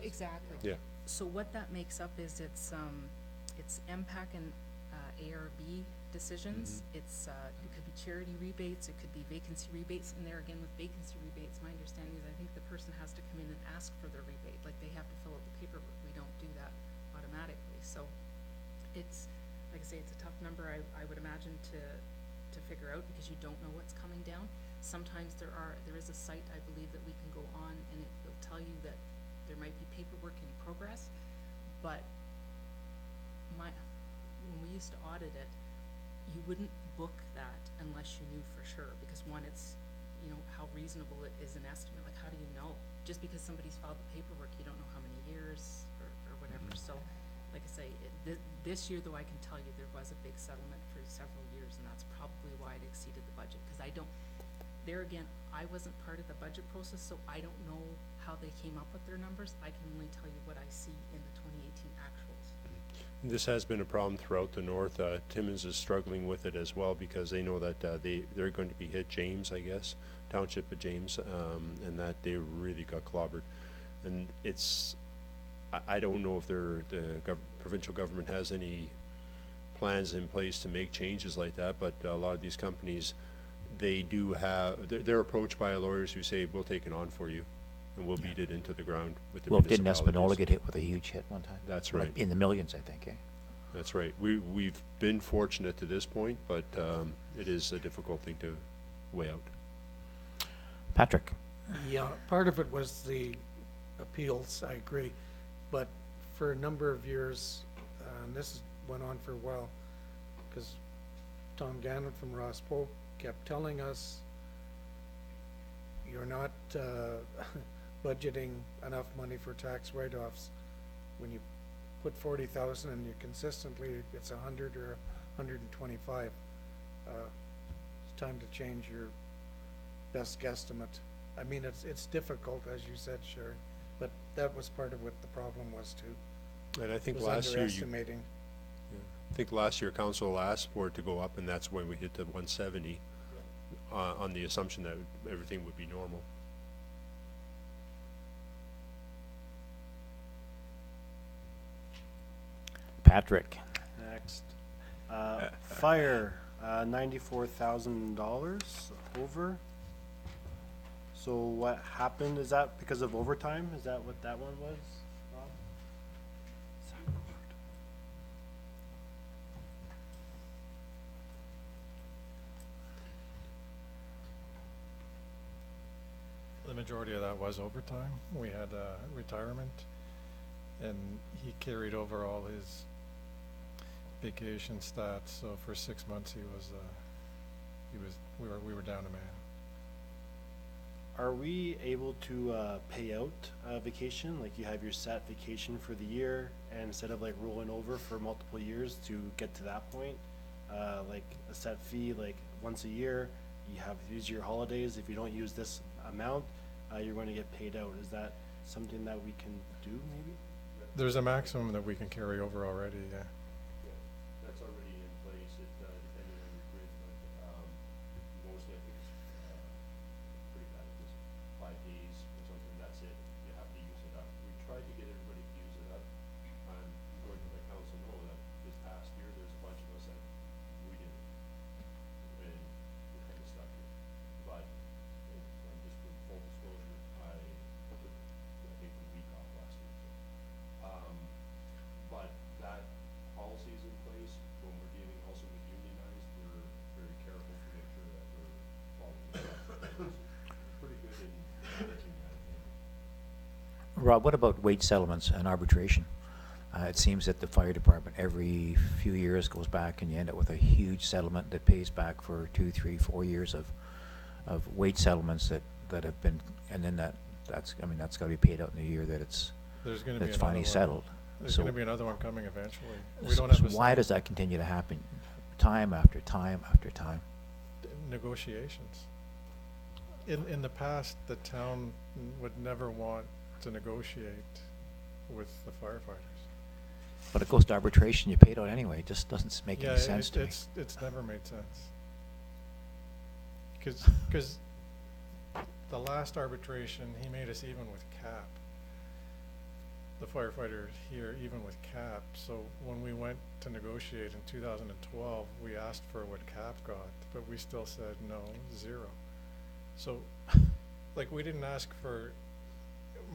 Exactly.
Yeah.
So what that makes up is it's it's MPAC and ARB decisions. It's, it could be charity rebates, it could be vacancy rebates, and there again with vacancy rebates, my understanding is I think the person has to come in and ask for their rebate, like they have to fill out the paperwork. We don't do that automatically, so it's, like I say, it's a tough number, I would imagine to figure out, because you don't know what's coming down. Sometimes there is a site, I believe, that we can go on and it will tell you that there might be paperwork in progress, but when we used to audit it, you wouldn't book that unless you knew for sure, because one, it's, you know, how reasonable it is an estimate, like how do you know? Just because somebody's filed the paperwork, you don't know how many years or whatever, so, like I say, this year though, I can tell you there was a big settlement for several years, and that's probably why it exceeded the budget, because there again, I wasn't part of the budget process, so I don't know how they came up with their numbers. I can only tell you what I see in the 2018 actuals.
This has been a problem throughout the north. Timmins is struggling with it as well because they know that they're going to be hit, James, I guess, township of James, and that they really got clobbered. And it's, I don't know if the provincial government has any plans in place to make changes like that, but a lot of these companies, they do have, they're approached by lawyers who say, we'll take it on for you, and we'll beat it into the ground with the
Well, didn't
municipalities.
Espanola get hit with a huge hit one time?
That's
Like
right.
in the millions, I think, eh?
That's right. We've been fortunate to this point, but it is a difficult thing to weigh out.
Patrick?
Yeah, part of it was the appeals, I agree, but for a number of years, and this went on for a while, because Tom Gannon from Ross Pope kept telling us, you're not budgeting enough money for tax write-offs. When you put 40,000 and you consistently, it's 100 or 125, it's time to change your best guesstimate. I mean, it's difficult, as you said, Sherry, but that was part of what the problem was too.
And I think
Was
last year
underestimating.
I think last year council asked for it to go up, and that's when we hit the 170 on the assumption that everything would be normal.
Patrick?
Next, fire, $94,000 over. So what happened, is that because of overtime? Is that what that one was, Rob?
The majority of that was overtime. We had a retirement, and he carried over all his vacation stats. So for 6 months, we were down a man.
Are we able to pay out vacation? Like you have your set vacation for the year, and instead of like rolling over for multiple years to get to that point, like a set fee, like once a year, you have to use your holidays. If you don't use this amount, you're going to get paid out. Is that something that we can do maybe?
There's a maximum that we can carry over already, yeah.
That's already in place, depending on your grid, but mostly I think it's pretty bad. It's 5 days or something, that's it. You have to use it up. We tried to get everybody to use it up. I'm going to let council know that this past year, there's a bunch of us that we didn't. And we kind of stuck it. But just for full disclosure, I took, I think, a week off last week. But that policy is in place. When we're dealing also with unionized, we're very careful to make sure that we're following that. Pretty good in managing that.
Rob, what about wage settlements and arbitration? It seems that the fire department every few years goes back and you end up with a huge settlement that pays back for 2, 3, 4 years of wage settlements that have been, and then that's got to be paid out in the year that it's
There's going to be
that's
another
finally
one.
settled.
There's
So-
going to be another one coming eventually. We
So
don't have a
why does that continue to happen, time after time after time?
negotiations. In the past, the town would never want to negotiate with the firefighters.
But it goes to arbitration, you pay it out anyway. It just doesn't make
Yeah,
any sense to me.
it's never made sense. Because the last arbitration, he made us even with CAP. the firefighter here, even with CAP. So when we went to negotiate in 2012, we asked for what CAP got, but we still said no, 0. So, like, we didn't ask for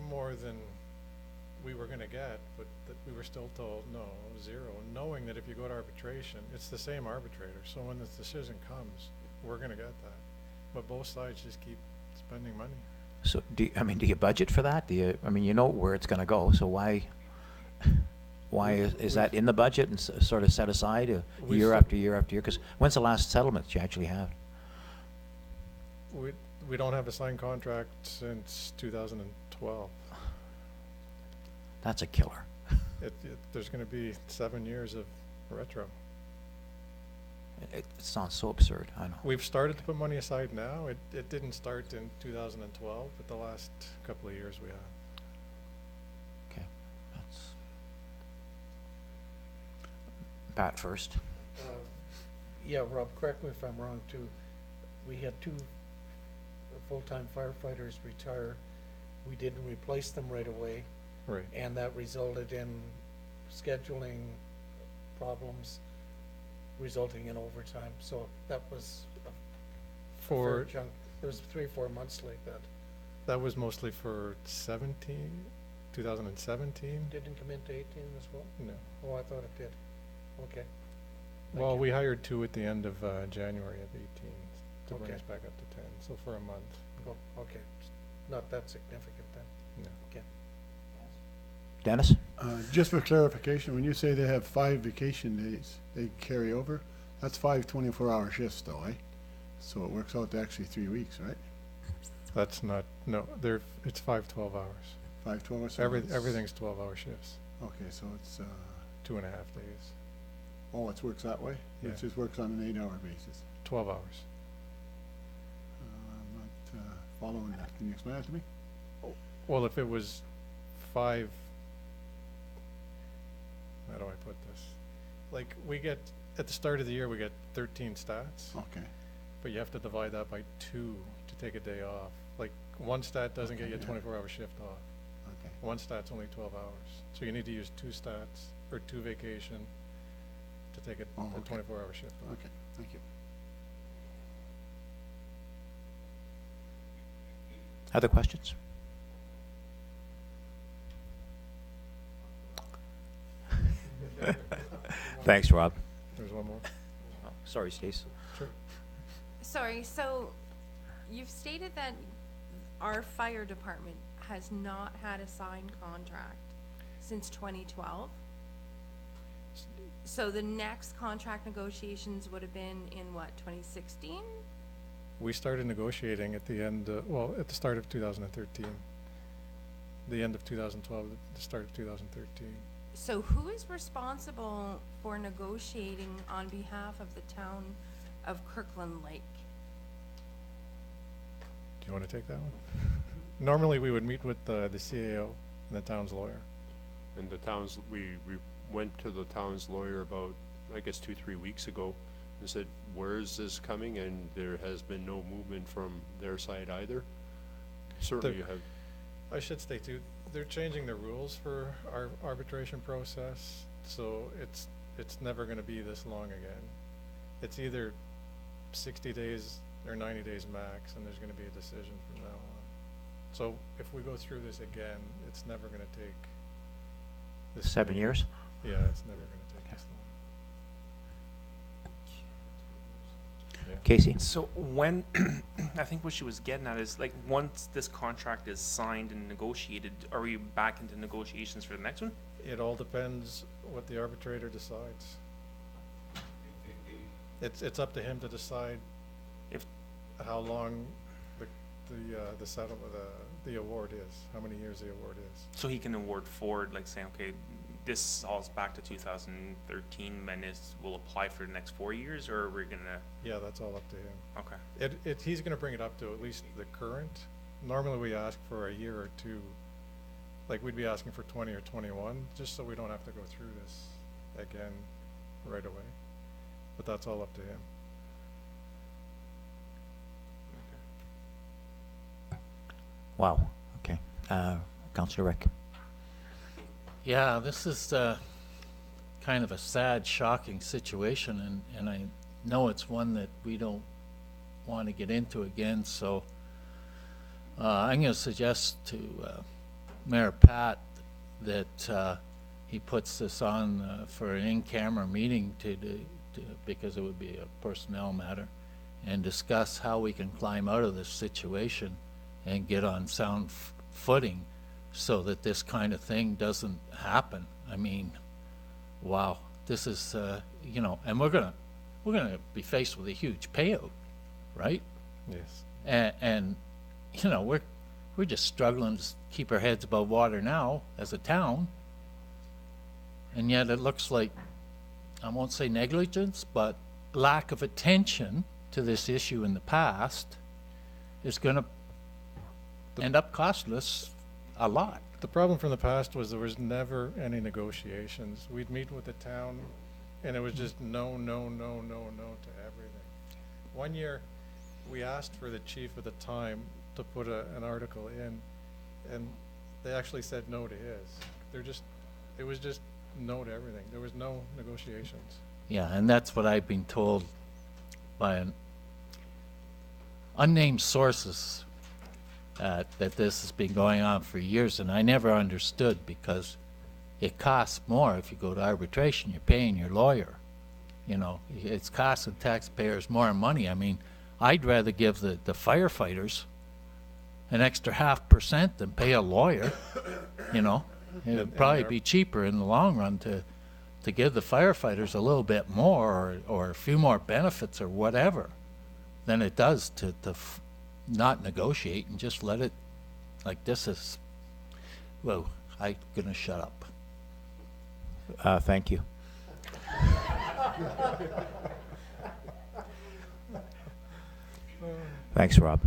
more than we were gonna get, but that we were still told no, 0, knowing that if you go to arbitration, it's the same arbitrator. So when the decision comes, we're gonna get that. But both sides just keep spending money.
So do you budget for that? You know where it's gonna go, so why is that in the budget and sort of set aside
We've
year
s-
after year after year? Because when's the last settlement you actually have?
We don't have a signed contract since 2012.
That's a killer.
There's gonna be 7 years of retro.
It sounds so absurd, I know.
We've started to put money aside now. It didn't start in 2012, but the last couple of years we have.
Okay. That's Pat first.
Yeah, Rob, correct me if I'm wrong too. We had 2 full-time firefighters retire. We didn't replace them right away,
Right.
and that resulted in scheduling problems, resulting in overtime. So that was a fair
For,
chunk. It was 3-4 months like that.
that was mostly for 2017?
Didn't come into 18 as well?
No.
Oh, I thought it did. Okay. Thank
Well,
you.
we hired 2 at the end of January of 18 to bring
Okay.
us back up to 10, so for a month.
Oh, okay. Not that significant then.
No.
Okay.
Dennis?
Just for clarification, when you say they have 5 vacation days, they carry over, that's 5 24-hour shifts though, eh? So it works out to actually 3 weeks, right?
That's not, no, it's 5 12 hours.
5 12 hours?
Everything's 12-hour shifts,
Okay, so it's,
2.5 days,
oh, it works that way?
Yeah.
It just works on an 8-hour basis?
12 hours.
I'm not following that. Can you explain that to me?
Well, if it was 5, how do I put this? Like, we get, at the start of the year, we get 13 stats,
Okay,
but you have to divide that by 2 to take a day off. Like, 1 stat doesn't get you a
Okay, yeah.
24-hour shift off.
okay.
1 stat's only 12 hours. So you need to use 2 stats, or 2 vacation to take a
Oh, okay.
24-hour shift off.
Okay, thank you.
Other questions? Thanks, Rob.
There's one more.
Oh, sorry, Stace.
Sure.
Sorry, so you've stated that our fire department has not had a signed contract since 2012. So the next contract negotiations would have been in what, 2016?
We started negotiating at the end, well, at the start of 2013. The end of 2012, the start of 2013.
So who is responsible for negotiating on behalf of the town of Kirkland Lake?
Do you want to take that one? Normally, we would meet with the CAO and the town's lawyer.
And the towns, we went to the town's lawyer about, I guess, 2-3 weeks ago and said, where is this coming? And there has been no movement from their side either. Certainly you have,
I should state too, they're changing the rules for our arbitration process, so it's never gonna be this long again. It's either 60 days or 90 days max, and there's gonna be a decision from now on. So if we go through this again, it's never gonna take this
7
many-
years?
Yeah, it's never gonna take this long. Yeah.
Casey?
So when, I think what she was getting at is, like, once this contract is signed and negotiated, are we back into negotiations for the next one?
It all depends what the arbitrator decides. It's up to him to decide
If-
how long the settlement, the award is, how many years the award is.
So he can award forward, like saying, okay, this all's back to 2013, and this will apply for the next 4 years, or are we gonna,
Yeah, that's all up to him.
okay.
He's gonna bring it up to at least the current. Normally, we ask for a year or 2. Like, we'd be asking for 20 or 21, just so we don't have to go through this again right away. But that's all up to him.
Wow, okay. Councillor Rick?
Yeah, this is kind of a sad, shocking situation, and I know it's one that we don't want to get into again, so I'm going to suggest to Mayor Pat that he puts this on for an in-camera meeting because it would be a personnel matter, and discuss how we can climb out of this situation and get on sound footing so that this kind of thing doesn't happen. I mean, wow, this is, you know, and we're gonna be faced with a huge payout, right?
Yes.
And you know, we're just struggling to keep our heads above water now as a town, and yet it looks like, I won't say negligence, but lack of attention to this issue in the past is going to end up costing us a lot.
The problem from the past was there was never any negotiations. We'd meet with the town, and it was just no, no, no, no, no to everything. One year, we asked for the chief at the time to put an article in, and they actually said no to his. It was just no to everything. There was no negotiations.
Yeah, and that's what I've been told by unnamed sources, that this has been going on for years, and I never understood, because it costs more if you go to arbitration. You're paying your lawyer. You know, it's costing taxpayers more money. I mean, I'd rather give the firefighters an extra 0.5% than pay a lawyer. You know, it would probably be cheaper in the long run to give the firefighters a little bit more, or a few more benefits or whatever, than it does to not negotiate and just let it, like this is, well, I'm gonna shut up.
Thank you. Thanks, Rob.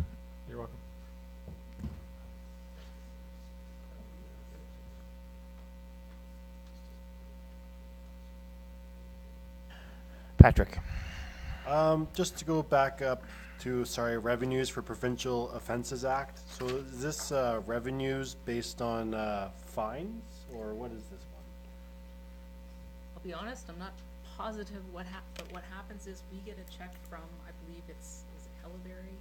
You're welcome.
Patrick.
Just to go back up to, sorry, revenues for Provincial Offenses Act. So is this revenues based on fines, or what is this one?
I'll be honest, I'm not positive but what happens is we get a check from, I believe is it Helleberry?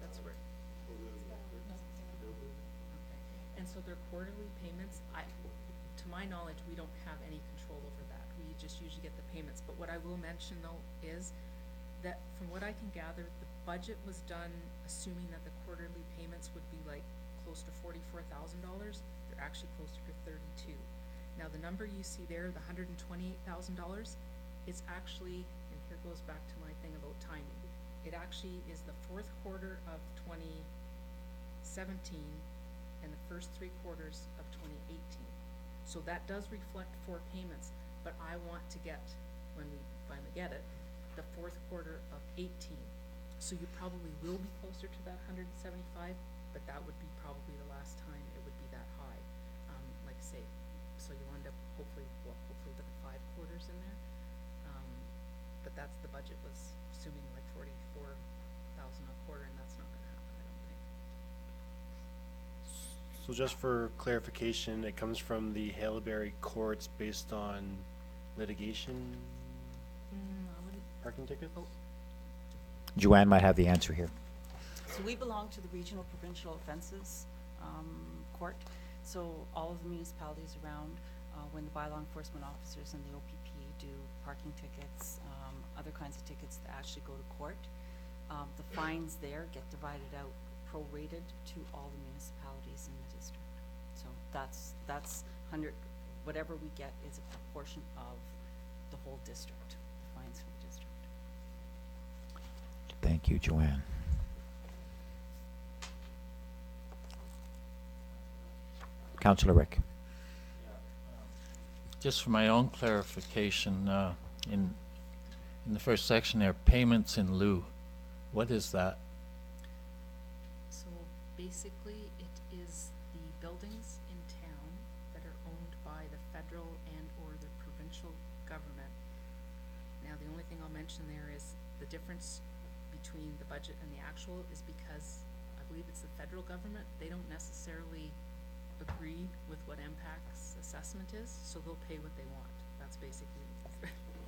That's where. Okay. And so their quarterly payments, to my knowledge, we don't have any control over that. We just usually get the payments. But what I will mention though is that from what I can gather, the budget was done assuming that the quarterly payments would be like close to $44,000. They're actually closer to 32. Now the number you see there, the $128,000, it's actually, and here goes back to my thing about timing. It actually is the fourth quarter of 2017 and the first 3 quarters of 2018. So that does reflect 4 payments, but I want to get, when we finally get it, the fourth quarter of 18. So you probably will be closer to that 175, but that would be probably the last time it would be that high. Like I say, so you'll end up hopefully with 5 quarters in there. But that's, the budget was assuming like 44,000 a quarter, and that's not gonna happen, I don't think.
So just for clarification, it comes from the Haileybury courts based on litigation
I wouldn't,
parking tickets?
Joanne might have the answer here.
So we belong to the Regional Provincial Offenses Court. So all of the municipalities around, when the bylaw enforcement officers and the OPP do parking tickets, other kinds of tickets that actually go to court, the fines there get divided out, prorated to all the municipalities in the district. So that's 100, whatever we get is a proportion of the whole district, the fines for the district.
Thank you, Joanne. Councillor Rick.
Just for my own clarification, in the first section there, payments in lieu, what is that?
so basically it is the buildings in town that are owned by the federal and or the provincial government. Now, the only thing I'll mention there is the difference between the budget and the actual is because I believe it's the federal government, they don't necessarily agree with what MPAC's assessment is, so they'll pay what they want. That's basically,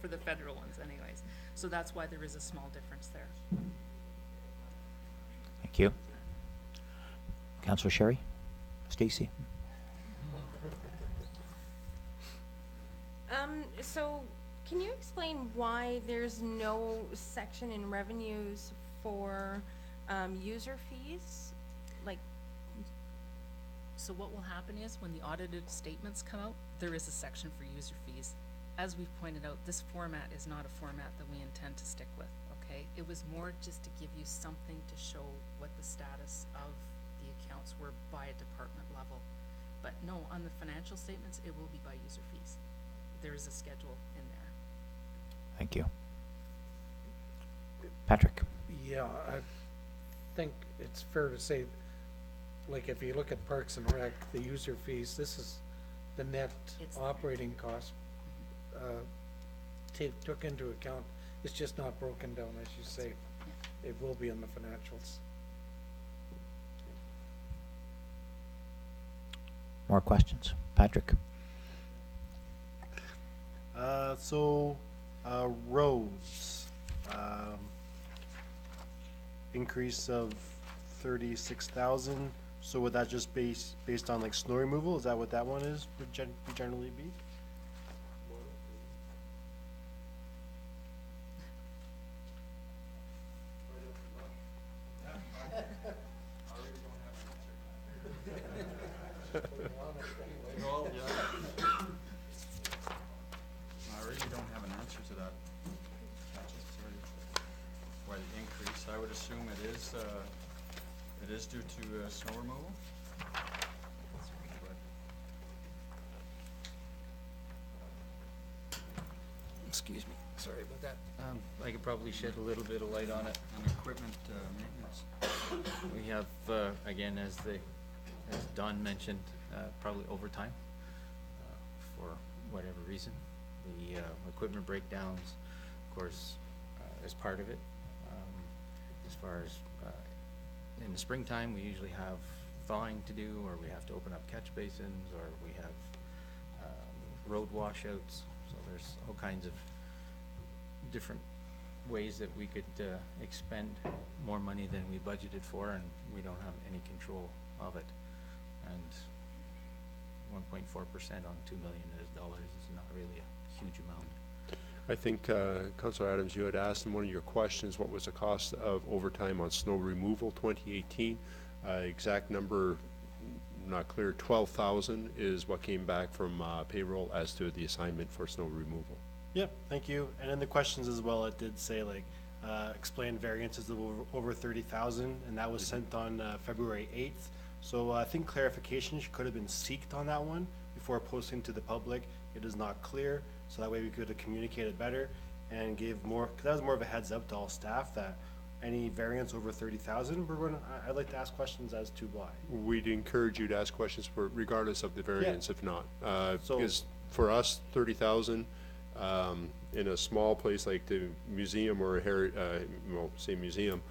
for the federal ones anyways. So that's why there is a small difference there.
Thank you. Councillor Sherry? Stacy?
So can you explain why there's no section in revenues for, user fees? Like,
So what will happen is, when the audited statements come out, there is a section for user fees. As we've pointed out, this format is not a format that we intend to stick with, okay? It was more just to give you something to show what the status of the accounts were by a department level. But no, on the financial statements, it will be by user fees. There is a schedule in there.
Thank you. Patrick?
Yeah, I think it's fair to say, like, if you look at Parks and Rec, the user fees, this is the net
It's-
operating cost, took into account. It's just not broken down, as you say. It will be in the financials.
More questions? Patrick?
Roads, increase of 36,000. So would that just based on like snow removal? Is that what that one is, would generally be?
I really don't have an answer to that. Why the increase, I would assume it is due to snow removal.
Excuse me, sorry about that. I could probably shed a little bit of light on it.
And equipment maintenance.
We have, again, as Don mentioned, probably overtime, for whatever reason. The, equipment breakdowns, of course, is part of it. As far as, in the springtime, we usually have thawing to do, or we have to open up catch basins, or we have, road washouts. So there's all kinds of different ways that we could, expend more money than we budgeted for, and we don't have any control of it. And 1.4% on $2 million is not really a huge amount.
I think, Councillor Adams, you had asked in one of your questions, what was the cost of overtime on snow removal 2018? Exact number, not clear, 12,000 is what came back from payroll as to the assignment for snow removal.
Yep, thank you. And in the questions as well, it did say like, explain variances of over 30,000, and that was sent on February 8th. So I think clarification could have been seeked on that one before posting to the public. It is not clear, so that way we could have communicated better and gave more, because that was more of a heads up to all staff that any variance over 30,000, I'd like to ask questions as to why.
We'd encourage you to ask questions for regardless of the variance, if not.
So-
Because for us, 30,000, in a small place like the museum or say museum,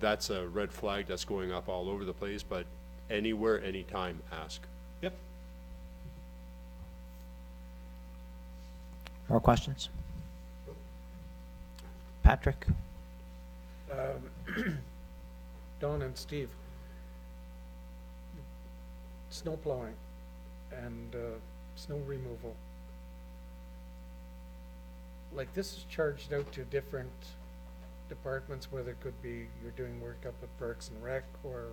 that's a red flag that's going up all over the place, but anywhere, anytime, ask.
Yep.
More questions? Patrick?
Don and Steve, snow plowing and snow removal. Like, this is charged out to different departments, whether it could be you're doing work up at Parks and Rec or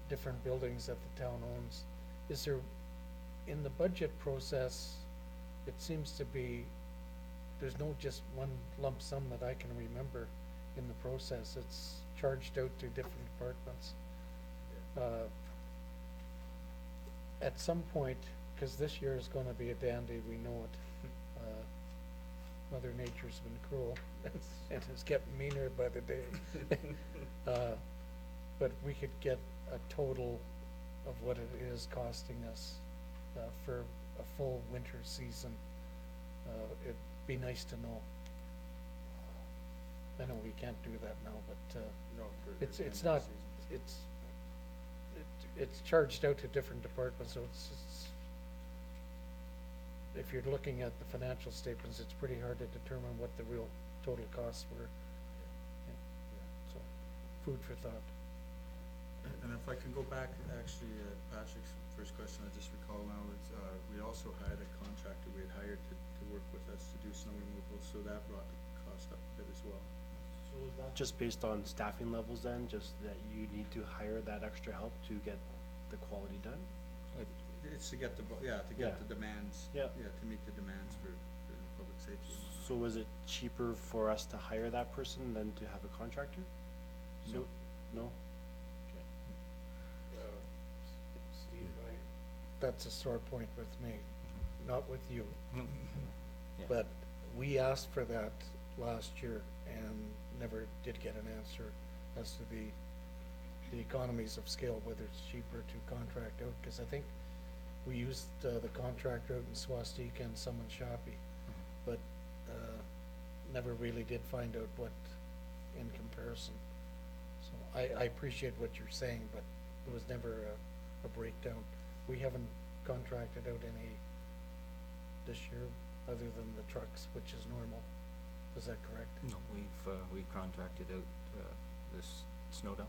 different buildings that the town owns. Is there, in the budget process, it seems to be, there's no just one lump sum that I can remember in the process. It's charged out to different departments. At some point, because this year is gonna be a dandy, we know it. Mother Nature's been cruel and has getting meaner by the day. But we could get a total of what it is costing us for a full winter season. It'd be nice to know. I know we can't do that now, but it's not, it's charged out to different departments, so it's if you're looking at the financial statements, it's pretty hard to determine what the real total costs were. Yeah. So, food for thought.
And if I can go back, actually, Patrick's first question, I just recall now, is, we also had a contractor we had hired to work with us to do snow removal, so that brought the cost up a bit as well.
So is that just based on staffing levels then, just that you need to hire that extra help to get the quality done?
It's to get the, to
Yeah.
get the demands.
Yeah.
Yeah, to meet the demands for public safety. and whatnot.
So was it cheaper for us to hire that person than to have a contractor? So, no?
That's a sore point with me, not with you.
Yeah.
But we asked for that last year and never did get an answer as to the economies of scale, whether it's cheaper to contract out, because I think we used the contractor out in Swastika and some in Shopee, but never really did find out what in comparison. So I appreciate what you're saying, but there was never a breakdown. We haven't contracted out any this year, other than the trucks, which is normal. Is that correct?
No, we've contracted out, this snow dump,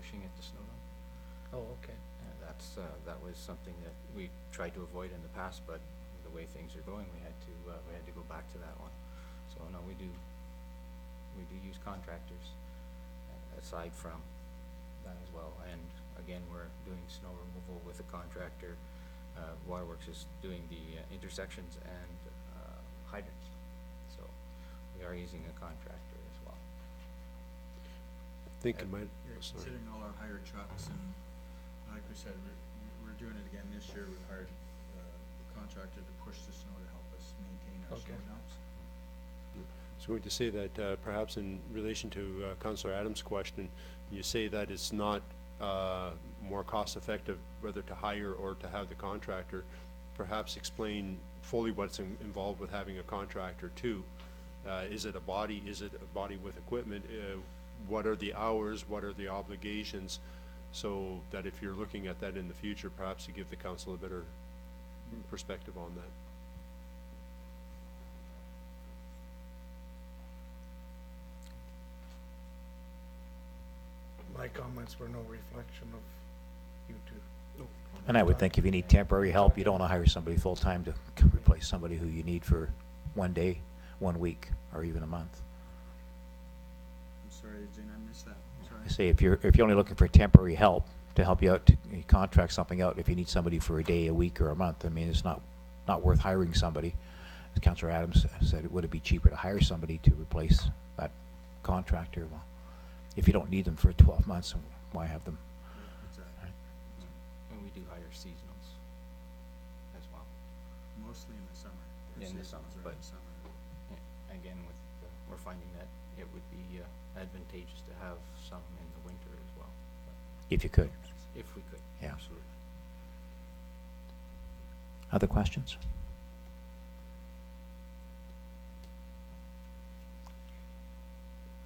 pushing it to snow dump.
Oh, okay.
That was something that we tried to avoid in the past, but the way things are going, we had to go back to that one. So no, we do use contractors aside from that as well. And again, we're doing snow removal with a contractor. Waterworks is doing the intersections and hydrants. So we are using a contractor as well.
I think it might,
Yeah,
sorry.
considering all our hired trucks and, like we said, we're doing it again this year. We've hired the contractor to push the snow to help us maintain our
Okay.
snow dumps.
So going to say that perhaps in relation to Councillor Adams' question, you say that it's not more cost effective whether to hire or to have the contractor. Perhaps explain fully what's involved with having a contractor too. Is it a body? Is it a body with equipment? What are the hours? What are the obligations? So that if you're looking at that in the future, perhaps to give the council a better perspective on that.
My comments were no reflection of you two.
And I would think if you need temporary help, you don't want to hire somebody full-time to replace somebody who you need for one day, 1 week, or even a month.
I'm sorry, Jane, I missed that. I'm sorry.
Say if you're only looking for temporary help to help you out, you contract something out, if you need somebody for a day, a week, or a month, I mean, it's not worth hiring somebody. As Councillor Adams said, would it be cheaper to hire somebody to replace that contractor? Well, if you don't need them for 12 months, why have them?
Exactly.
And we do hire seasonals as well.
Mostly in the summer.
Yeah, in the summer,
Seasonals are
but
in the summer.
Again, we're finding that it would be advantageous to have some in the winter as well.
If you could.
If we could.
Yeah.
Absolutely.
Other questions?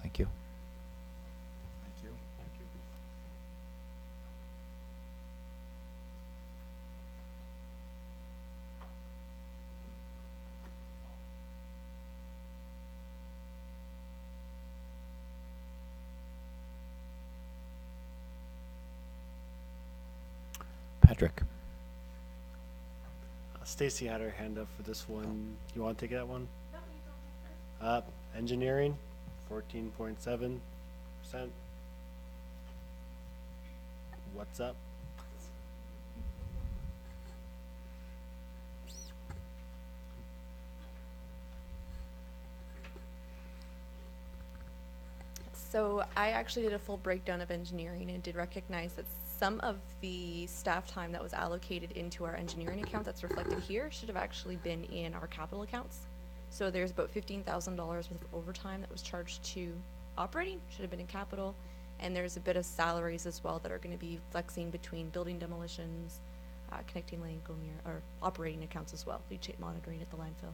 Thank you.
Thank you. Thank you.
Patrick?
Stacy had her hand up for this one. You want to take that one? Engineering, 14.7%. What's up?
So I actually did a full breakdown of engineering and did recognize that some of the staff time that was allocated into our engineering account that's reflected here should have actually been in our capital accounts. So there's about $15,000 worth of overtime that was charged to operating, should have been in capital. And there's a bit of salaries as well that are going to be flexing between building demolitions, connecting Lancaster, or operating accounts as well, leachate monitoring at the landfill.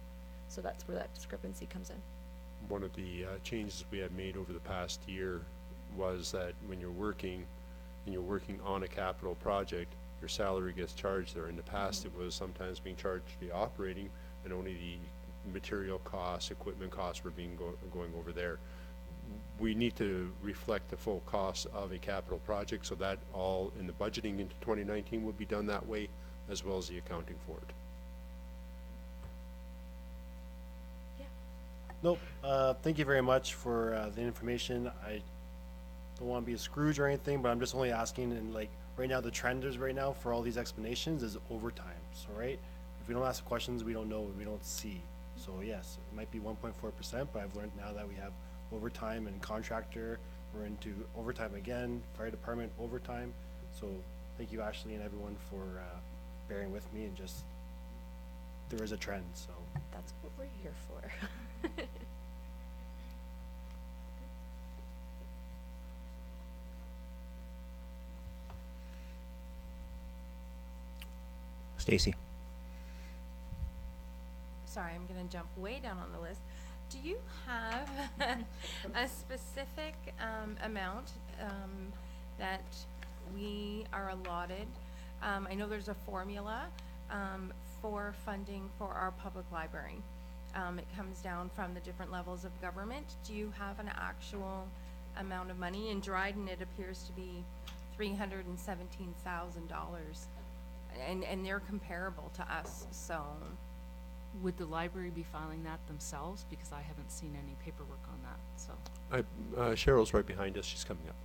So that's where that discrepancy comes in.
One of the changes we have made over the past year was that when you're working on a capital project, your salary gets charged there. In the past, it was sometimes being charged to the operating, and only the material costs, equipment costs were going over there. We need to reflect the full cost of a capital project, so that all in the budgeting into 2019 will be done that way, as well as the accounting for it.
Nope. Thank you very much for the information. I don't want to be a Scrooge or anything, but I'm just only asking, and like right now, the trend is right now for all these explanations is overtime. So, right, if we don't ask questions, we don't know, we don't see. So yes, it might be 1.4%, but I've learned now that we have overtime and contractor. We're into overtime again, fire department overtime. So thank you, Ashley, and everyone for bearing with me, and just there is a trend. So
That's what we're here for.
Stacy?
Sorry, I'm gonna jump way down on the list. Do you have a specific amount that we are allotted? I know there's a formula for funding for our public library. It comes down from the different levels of government. Do you have an actual amount of money? In Dryden, it appears to be $317,000, and they're comparable to us, so.
Would the library be filing that themselves? Because I haven't seen any paperwork on that, so.
Cheryl's right behind us. She's coming up.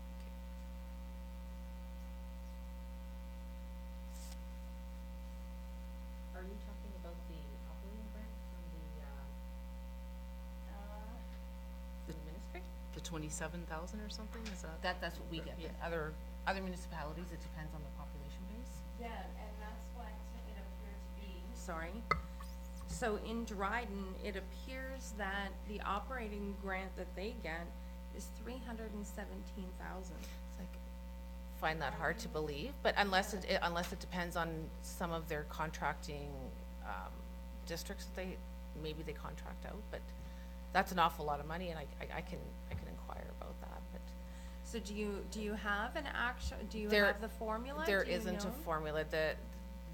Are you talking about the operating grant from the ministry?
The 27,000 or something, is that?
That's what we get, but
Yeah.
other municipalities, it depends on the population base.
Yeah, and that's what it appeared to be. Sorry. So in Dryden, it appears that the operating grant that they get is $317,000.
It's like, find that hard to believe, but unless it depends on some of their contracting, districts that maybe they contract out, but that's an awful lot of money, and I can inquire about that, but.
So do you have an actual, do you
There-
have the formula?
There
Do you
isn't a
know?
formula.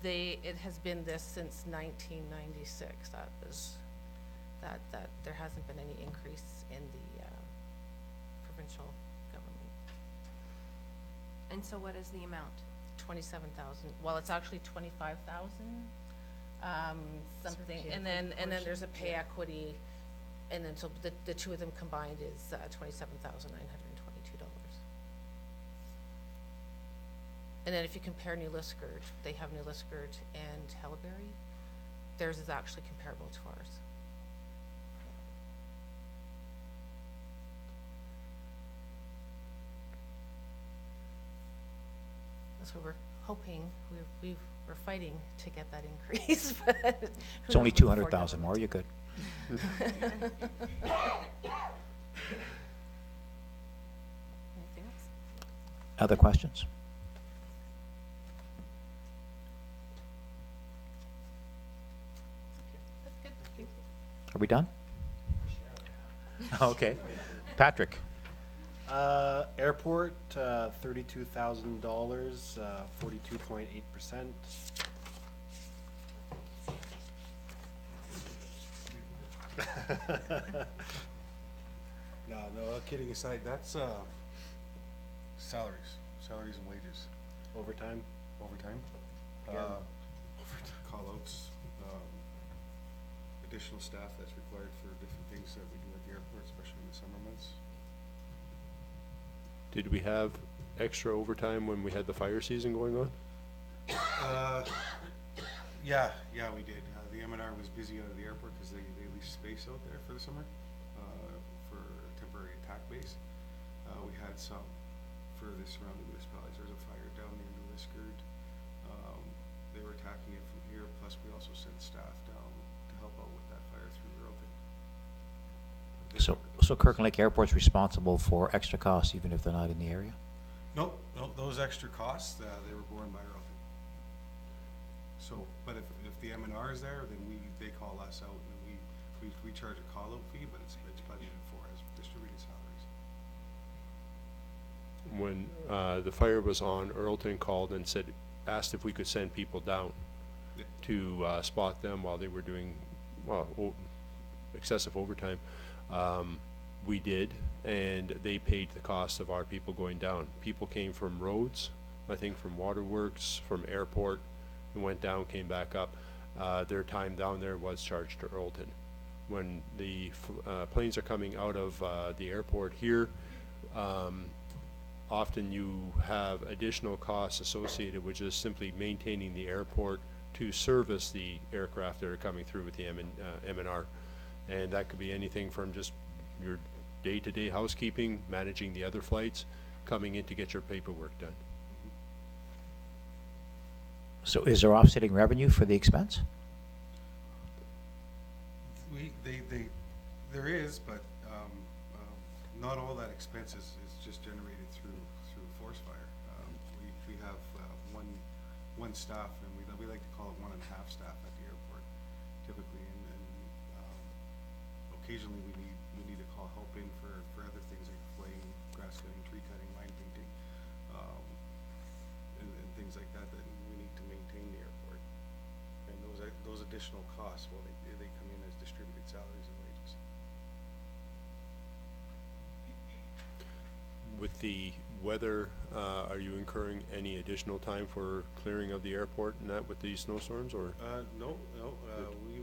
It has been this since 1996. That there hasn't been any increase in the provincial government.
And so what is the amount?
27,000. Well, it's actually 25,000, something, and then there's a pay equity, and then so the two of them combined is $27,922. And then if you compare New Liskeard, they have New Liskeard and Helleberry. Theirs is actually comparable to ours. So we're hoping, we're fighting to get that increase, but.
It's only 200,000 more, you could.
Anything else?
Other questions?
That's good, thank you.
Are we done? Okay. Patrick?
Airport, $32,000, 42.8%.
No, kidding aside, that's, salaries and wages,
Overtime?
overtime.
Again.
Call-outs, additional staff that's required for different things that we do at the airport, especially in the summer months.
Did we have extra overtime when we had the fire season going on?
Yeah, we did. The M&R was busy out of the airport because they leased space out there for the summer, for temporary attack base. We had some for the surrounding municipalities. There's a fire down near New Liskeard. They were attacking it from here, plus we also sent staff down to help out with that fire through Earlton.
So Kirkland Lake Airport's responsible for extra costs even if they're not in the area?
Nope, those extra costs, they were borne by Earlton. So, but if the M&R is there, then they call us out, and we charge a call-out fee, but it's budgeted for as distributed salaries.
When the fire was on, Earlton called and asked if we could send people down
Yeah.
to spot them while they were doing excessive overtime, we did, and they paid the cost of our people going down. People came from roads, I think from waterworks, from airport, and went down, came back up. Their time down there was charged to Earlton. When the planes are coming out of the airport here, often you have additional costs associated with just simply maintaining the airport to service the aircraft that are coming through with the M&R. And that could be anything from just your day-to-day housekeeping, managing the other flights, coming in to get your paperwork done.
So is there offsetting revenue for the expense?
There is, but not all that expense is just generated through force fire. We have one staff, and we like to call it 1.5 staff at the airport, typically, and occasionally we need to call help in for other things like flaying, grass cutting, tree cutting, line painting, and things like that we need to maintain the airport. And those additional costs, well, they come in as distributed salaries and wages.
With the weather, are you incurring any additional time for clearing of the airport and that with these snowstorms, or?
No.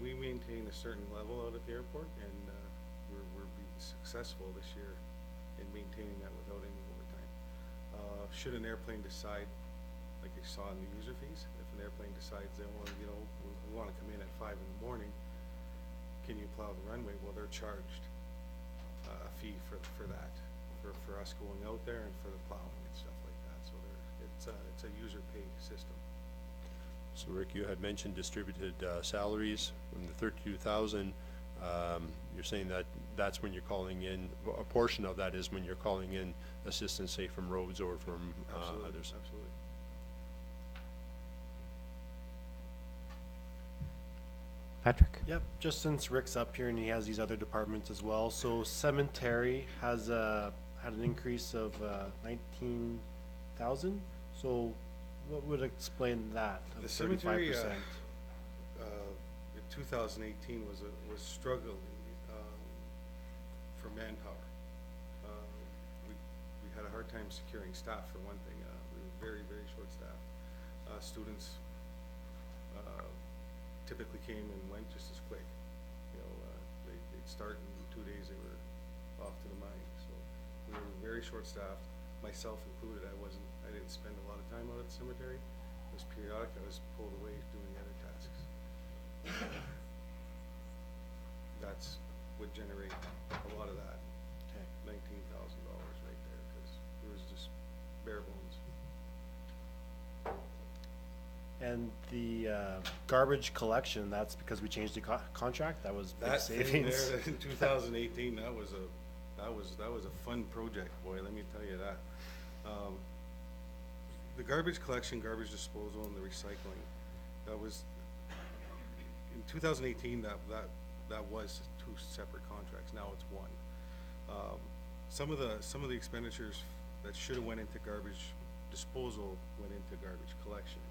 We maintain a certain level out at the airport, and we're being successful this year in maintaining that without any overtime. Should an airplane decide, like you saw in the user fees, if an airplane decides they want, we want to come in at 5 in the morning, can you plow the runway? Well, they're charged a fee for that. For us going out there and for the plowing and stuff like that. So it's a user pay system.
So Rick, you had mentioned distributed salaries from the 32,000. You're saying that that's when you're calling in, a portion of that is when you're calling in assistance, say from roads or from others.
Absolutely.
Patrick?
Yep, just since Rick's up here and he has these other departments as well. So cemetery has had an increase of 19,000. So what would explain that?
The cemetery in 2018 was struggling for manpower. We had a hard time securing staff for one thing. We were very, very short staffed. Students typically came and went just as quick. They'd start and in 2 days they were off to the mine. So we were very short staffed, myself included. I didn't spend a lot of time out at the cemetery. It was periodic. I was pulled away doing other tasks. That's what generated a lot of that. $19,000 right there, because it was just bare bones.
And the garbage collection, that's because we changed the contract? That was big
That
savings?
thing there in 2018, that was a fun project, boy, let me tell you that. The garbage collection, garbage disposal, and the recycling, that was, in 2018, that was 2 separate contracts. Now it's one. Some of the expenditures that should have went into garbage disposal went into garbage collection.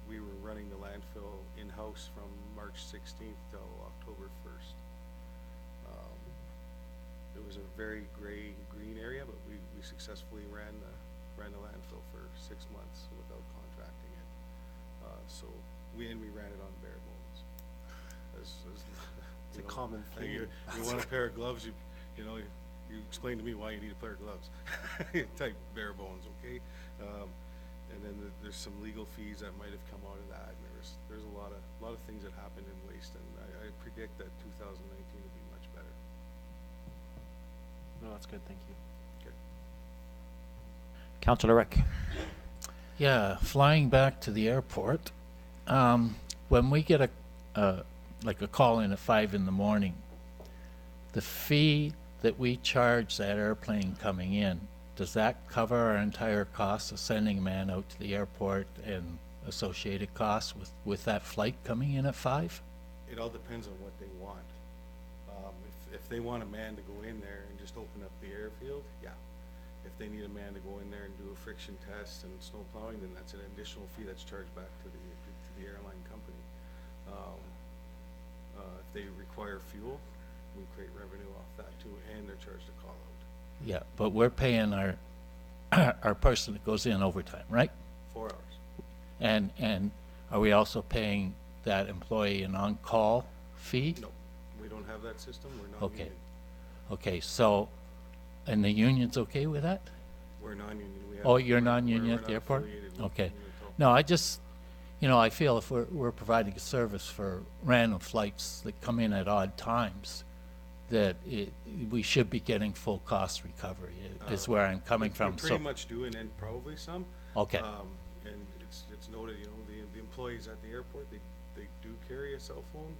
We were running the landfill in-house from March 16th till October 1st. It was a very green area, but we successfully ran the landfill for 6 months without contracting it. So we ran it on bare bones.
It's a common theme.
You want a pair of gloves, you explain to me why you need a pair of gloves. Type bare bones, okay? And then there's some legal fees that might have come out of that, and there's a lot of things that happened in waste, and I predict that 2019 will be much better.
No, that's good, thank you.
Okay.
Councillor Rick?
Yeah, flying back to the airport, when we get a call in at 5 in the morning, the fee that we charge that airplane coming in, does that cover our entire costs of sending a man out to the airport and associated costs with that flight coming in at 5?
It all depends on what they want. If they want a man to go in there and just open up the airfield, yeah. If they need a man to go in there and do a friction test and snow plowing, then that's an additional fee that's charged back to the airline company. If they require fuel, we create revenue off that too, and they're charged a call out.
Yeah, but we're paying our, our person that goes in overtime, right?
4 hours.
And are we also paying that employee an on-call fee?
No, we don't have that system. We're not
Okay.
union.
Okay, so, and the union's okay with that?
We're non-union. We have-
Oh, you're
we're-
non-union
we're
at the
not
airport?
affiliated with
Okay.
union at all.
No, I just, you know, I feel if we're providing a service for random flights that come in at odd times, that we should be getting full cost recovery, is where I'm coming from,
We
so.
pretty much do, and then probably some.
Okay.
And it's noted, you know, the employees at the airport, they do carry a cell phone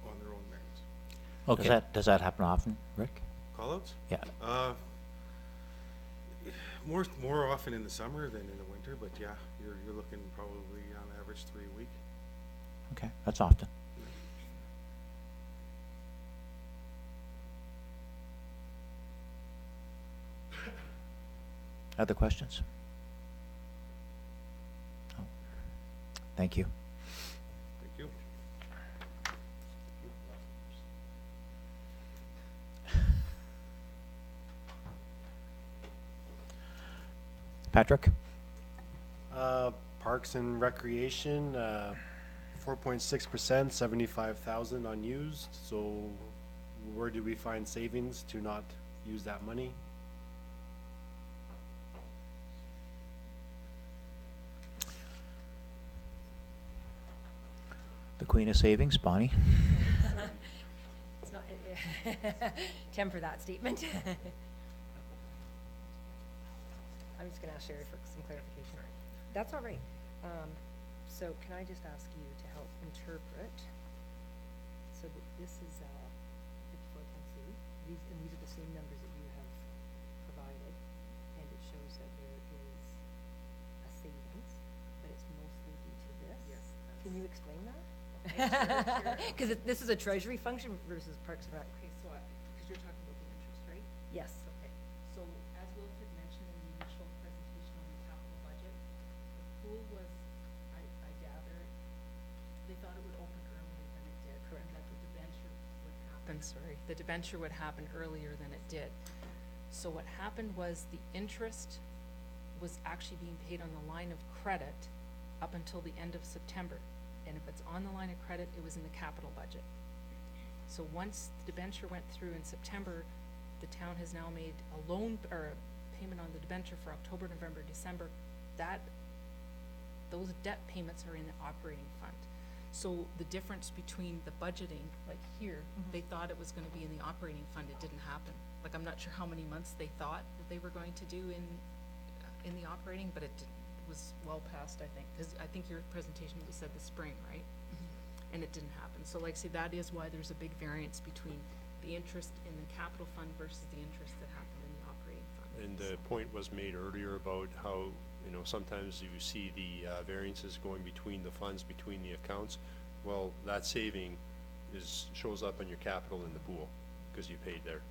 on their own merits.
Okay.
Does that happen often, Rick?
Call-outs?
Yeah.
More often in the summer than in the winter, but yeah, you're looking probably on average 3 a week.
Okay, that's often. Other questions? No. Thank you.
Thank you.
Patrick?
Parks and Recreation, 4.6%, 75,000 unused. So where do we find savings to not use that money?
The Queen of Savings, Bonnie?
It's not, temper that statement. I'm just gonna ask Sherry for some clarification. That's all right. So can I just ask you to help interpret? So this is, 5410C, and these are the same numbers that you have provided, and it shows that there is a savings, but it's mostly due to this? Yes. Can you explain that? Because this is a treasury function versus Parks and Rec.
Okay, so, because you're talking about the interest, right?
Yes.
Okay, so as Will had mentioned in the initial presentation on the capital budget, the pool was, I gather, they thought it would open earlier than it did.
Correct.
And that the debenture would happen, sorry, the debenture would happen earlier than it did. So what happened was the interest was actually being paid on the line of credit up until the end of September. And if it's on the line of credit, it was in the capital budget. So once the debenture went through in September, the town has now made a loan, or a payment on the debenture for October, November, December. Those debt payments are in the operating fund. So the difference between the budgeting, like here, they thought it was gonna be in the operating fund, it didn't happen. Like, I'm not sure how many months they thought that they were going to do in the operating, but it was well past, I think, because I think your presentation, you said the spring, right? And it didn't happen. So like I say, that is why there's a big variance between the interest in the capital fund versus the interest that happened in the operating fund.
And the point was made earlier about how, you know, sometimes you see the variances going between the funds, between the accounts. Well, that saving shows up in your capital in the pool, because you paid there.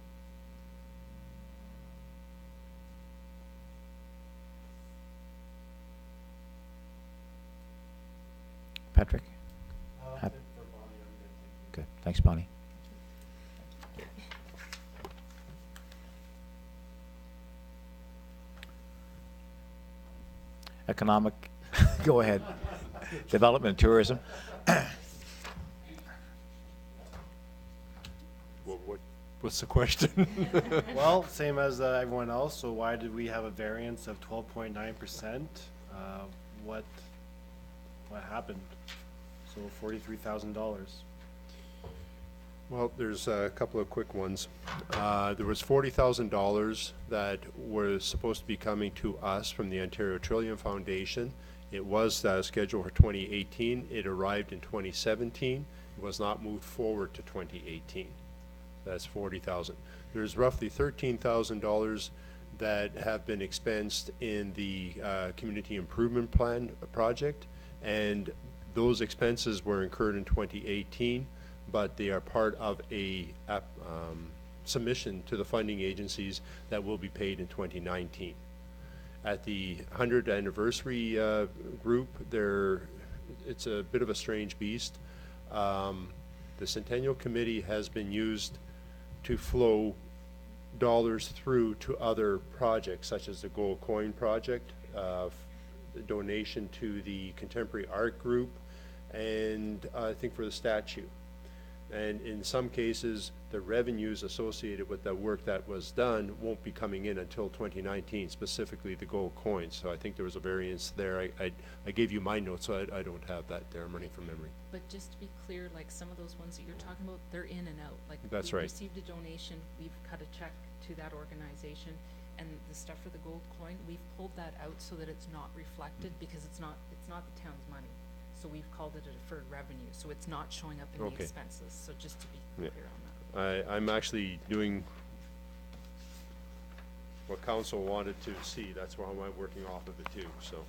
Patrick? Good, thanks, Bonnie. Economic, go ahead. Development and tourism.
What's the question?
Well, same as everyone else, so why did we have a variance of 12.9%? What happened? So $43,000.
Well, there's a couple of quick ones. There was $40,000 that was supposed to be coming to us from the Ontario Trillium Foundation. It was scheduled for 2018. It arrived in 2017. It was not moved forward to 2018. That's $40,000. There's roughly $13,000 that have been expensed in the Community Improvement Plan project, and those expenses were incurred in 2018, but they are part of a submission to the funding agencies that will be paid in 2019. At the 100th anniversary group, it's a bit of a strange beast. The Centennial Committee has been used to flow dollars through to other projects, such as the Gold Coin Project, the donation to the Contemporary Art Group, and I think for the statue. And in some cases, the revenues associated with the work that was done won't be coming in until 2019, specifically the gold coins. So I think there was a variance there. I gave you my notes, so I don't have that there. I'm running from memory.
But just to be clear, like some of those ones that you're talking about, they're in and out. Like
That's
we
right.
received a donation, we've cut a check to that organization, and the stuff for the gold coin, we've pulled that out so that it's not reflected because it's not the town's money. So we've called it a deferred revenue, so it's not showing up in the
Okay.
expenses. So just to be
Yeah.
clear on that.
I'm actually doing what council wanted to see. That's why I'm working off of it too, so.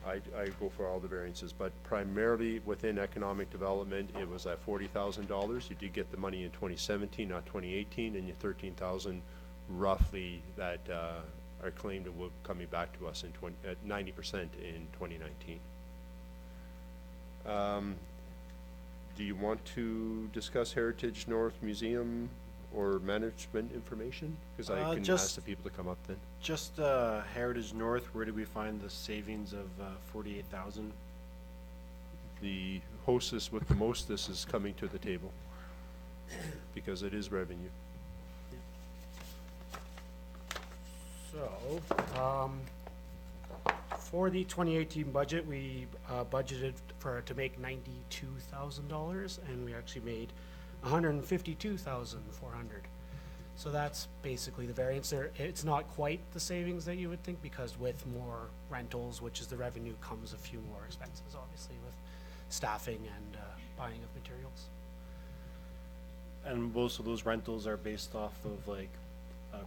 I go for all the variances, but primarily within economic development, it was at $40,000. You did get the money in 2017, not 2018, and your 13,000 roughly that are claimed and will coming back to us in at 90% in 2019. Do you want to discuss Heritage North Museum or management information? Because I can ask
just-
the people to come up then.
Just Heritage North, where did we find the savings of 48,000?
The hostess with the mostess is coming to the table because it is revenue.
So, for the 2018 budget, we budgeted to make $92,000, and we actually made $152,400. So that's basically the variance there. It's not quite the savings that you would think, because with more rentals, which is the revenue, comes a few more expenses, obviously, with staffing and buying of materials.
And most of those rentals are based off of like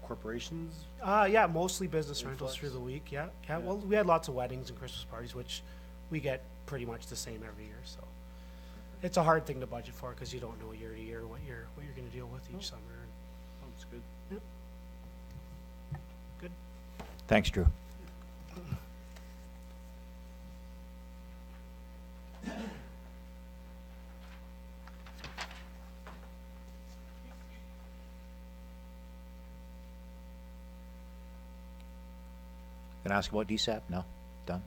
corporations?
Yeah, mostly business rentals
Influx?
through the week, yeah. Well, we had lots of weddings and Christmas parties, which we get pretty much the same every year, so. It's a hard thing to budget for, because you don't know year to year what you're gonna deal with each summer.
Sounds good.
Yep. Good.
Thanks, Drew. Gonna ask about DSAP? No? Done?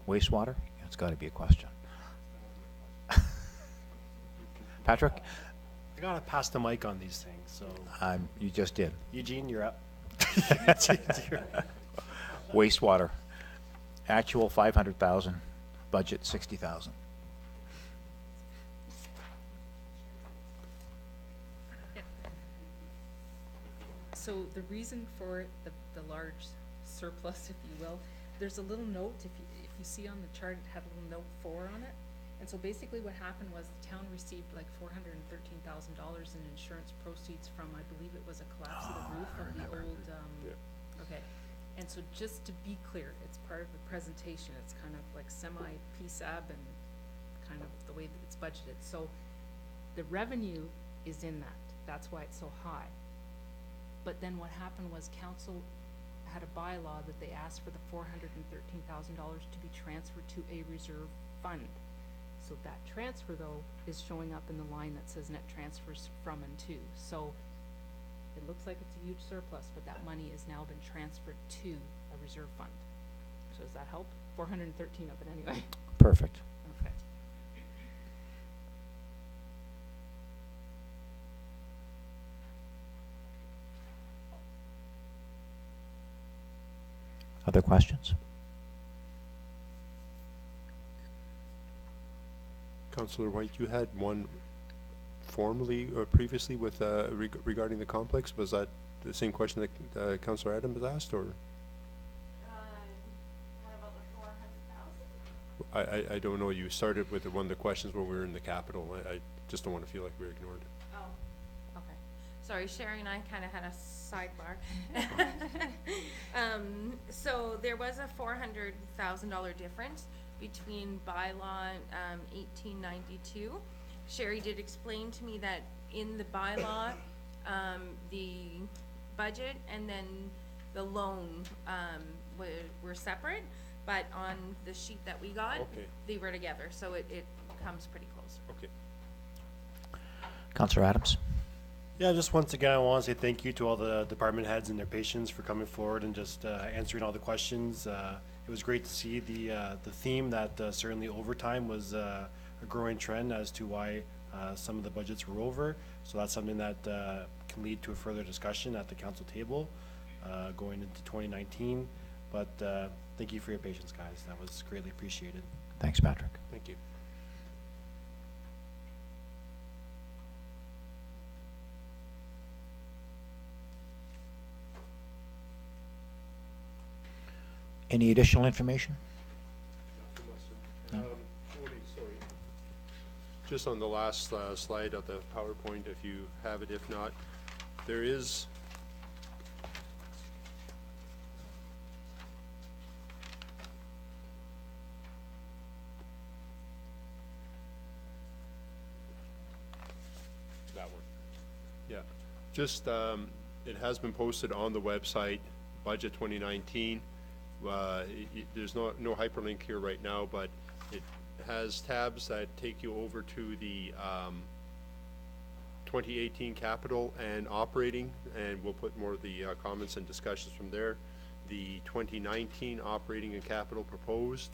Wastewater? It's gotta be a question. Patrick?
I gotta pass the mic on these things, so
You just did.
Eugene, you're up.
Wastewater. Actual 500,000, budget 60,000.
So the reason for the large surplus, if you will, there's a little note, if you see on the chart, it had a little note 4 on it. And so basically what happened was the town received like $413,000 in insurance proceeds from, I believe it was a collapse of the roof of the old, okay. And so just to be clear, it's part of the presentation, it's kind of like semi-PSAB and kind of the way that it's budgeted. So the revenue is in that, that's why it's so high. But then what happened was council had a bylaw that they asked for the $413,000 to be transferred to a reserve fund. So that transfer though is showing up in the line that says net transfers from and to. So it looks like it's a huge surplus, but that money has now been transferred to a reserve fund. So does that help? 413 of it anyway.
Perfect.
Okay.
Other questions?
Councillor White, you had one formally or previously with regarding the complex. Was that the same question that Councillor Adams asked, or? I don't know. You started with one of the questions when we were in the Capitol. I just don't want to feel like we're ignored.
Oh, okay. Sorry, Sherry and I kind of had a sidebar. So there was a $400,000 difference between bylaw 1892.
Sherry did explain to me that in the bylaw, the budget and then the loan, were separate, but on the sheet that we got,
Okay.
they were together, so it comes pretty close.
Okay.
Councillor Adams?
Yeah, just once again, I want to say thank you to all the department heads and their patience for coming forward and just answering all the questions. It was great to see the theme that certainly overtime was a growing trend as to why some of the budgets were over. So that's something that can lead to a further discussion at the council table going into 2019. But thank you for your patience, guys. That was greatly appreciated.
Thanks, Patrick.
Thank you.
Any additional information?
Tony, sorry. Just on the last slide of the PowerPoint, if you have it, if not, there is that one. Yeah, just, it has been posted on the website, Budget 2019. There's no hyperlink here right now, but it has tabs that take you over to the 2018 capital and operating, and we'll put more of the comments and discussions from there. The 2019 operating and capital proposed,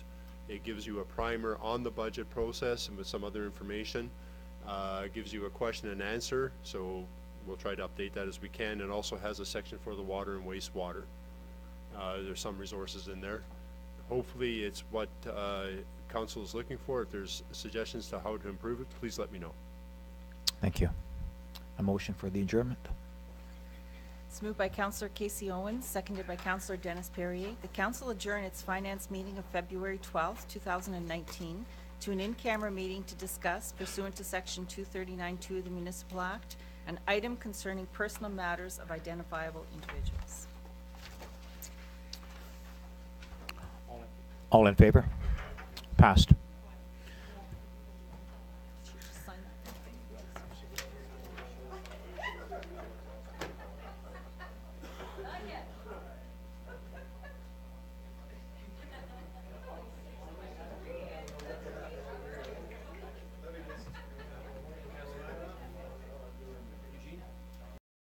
it gives you a primer on the budget process and with some other information. It gives you a question and answer, so we'll try to update that as we can, and also has a section for the water and wastewater. There's some resources in there. Hopefully it's what council is looking for. If there's suggestions to how to improve it, please let me know.
Thank you. A motion for the adjournment?
It's moved by Councillor Casey Owens, seconded by Councillor Dennis Perrier. The council adjourn its finance meeting of February 12th, 2019 to an in-camera meeting to discuss, pursuant to Section 239(2) of the Municipal Act, an item concerning personal matters of identifiable individuals.
All in favor? Passed.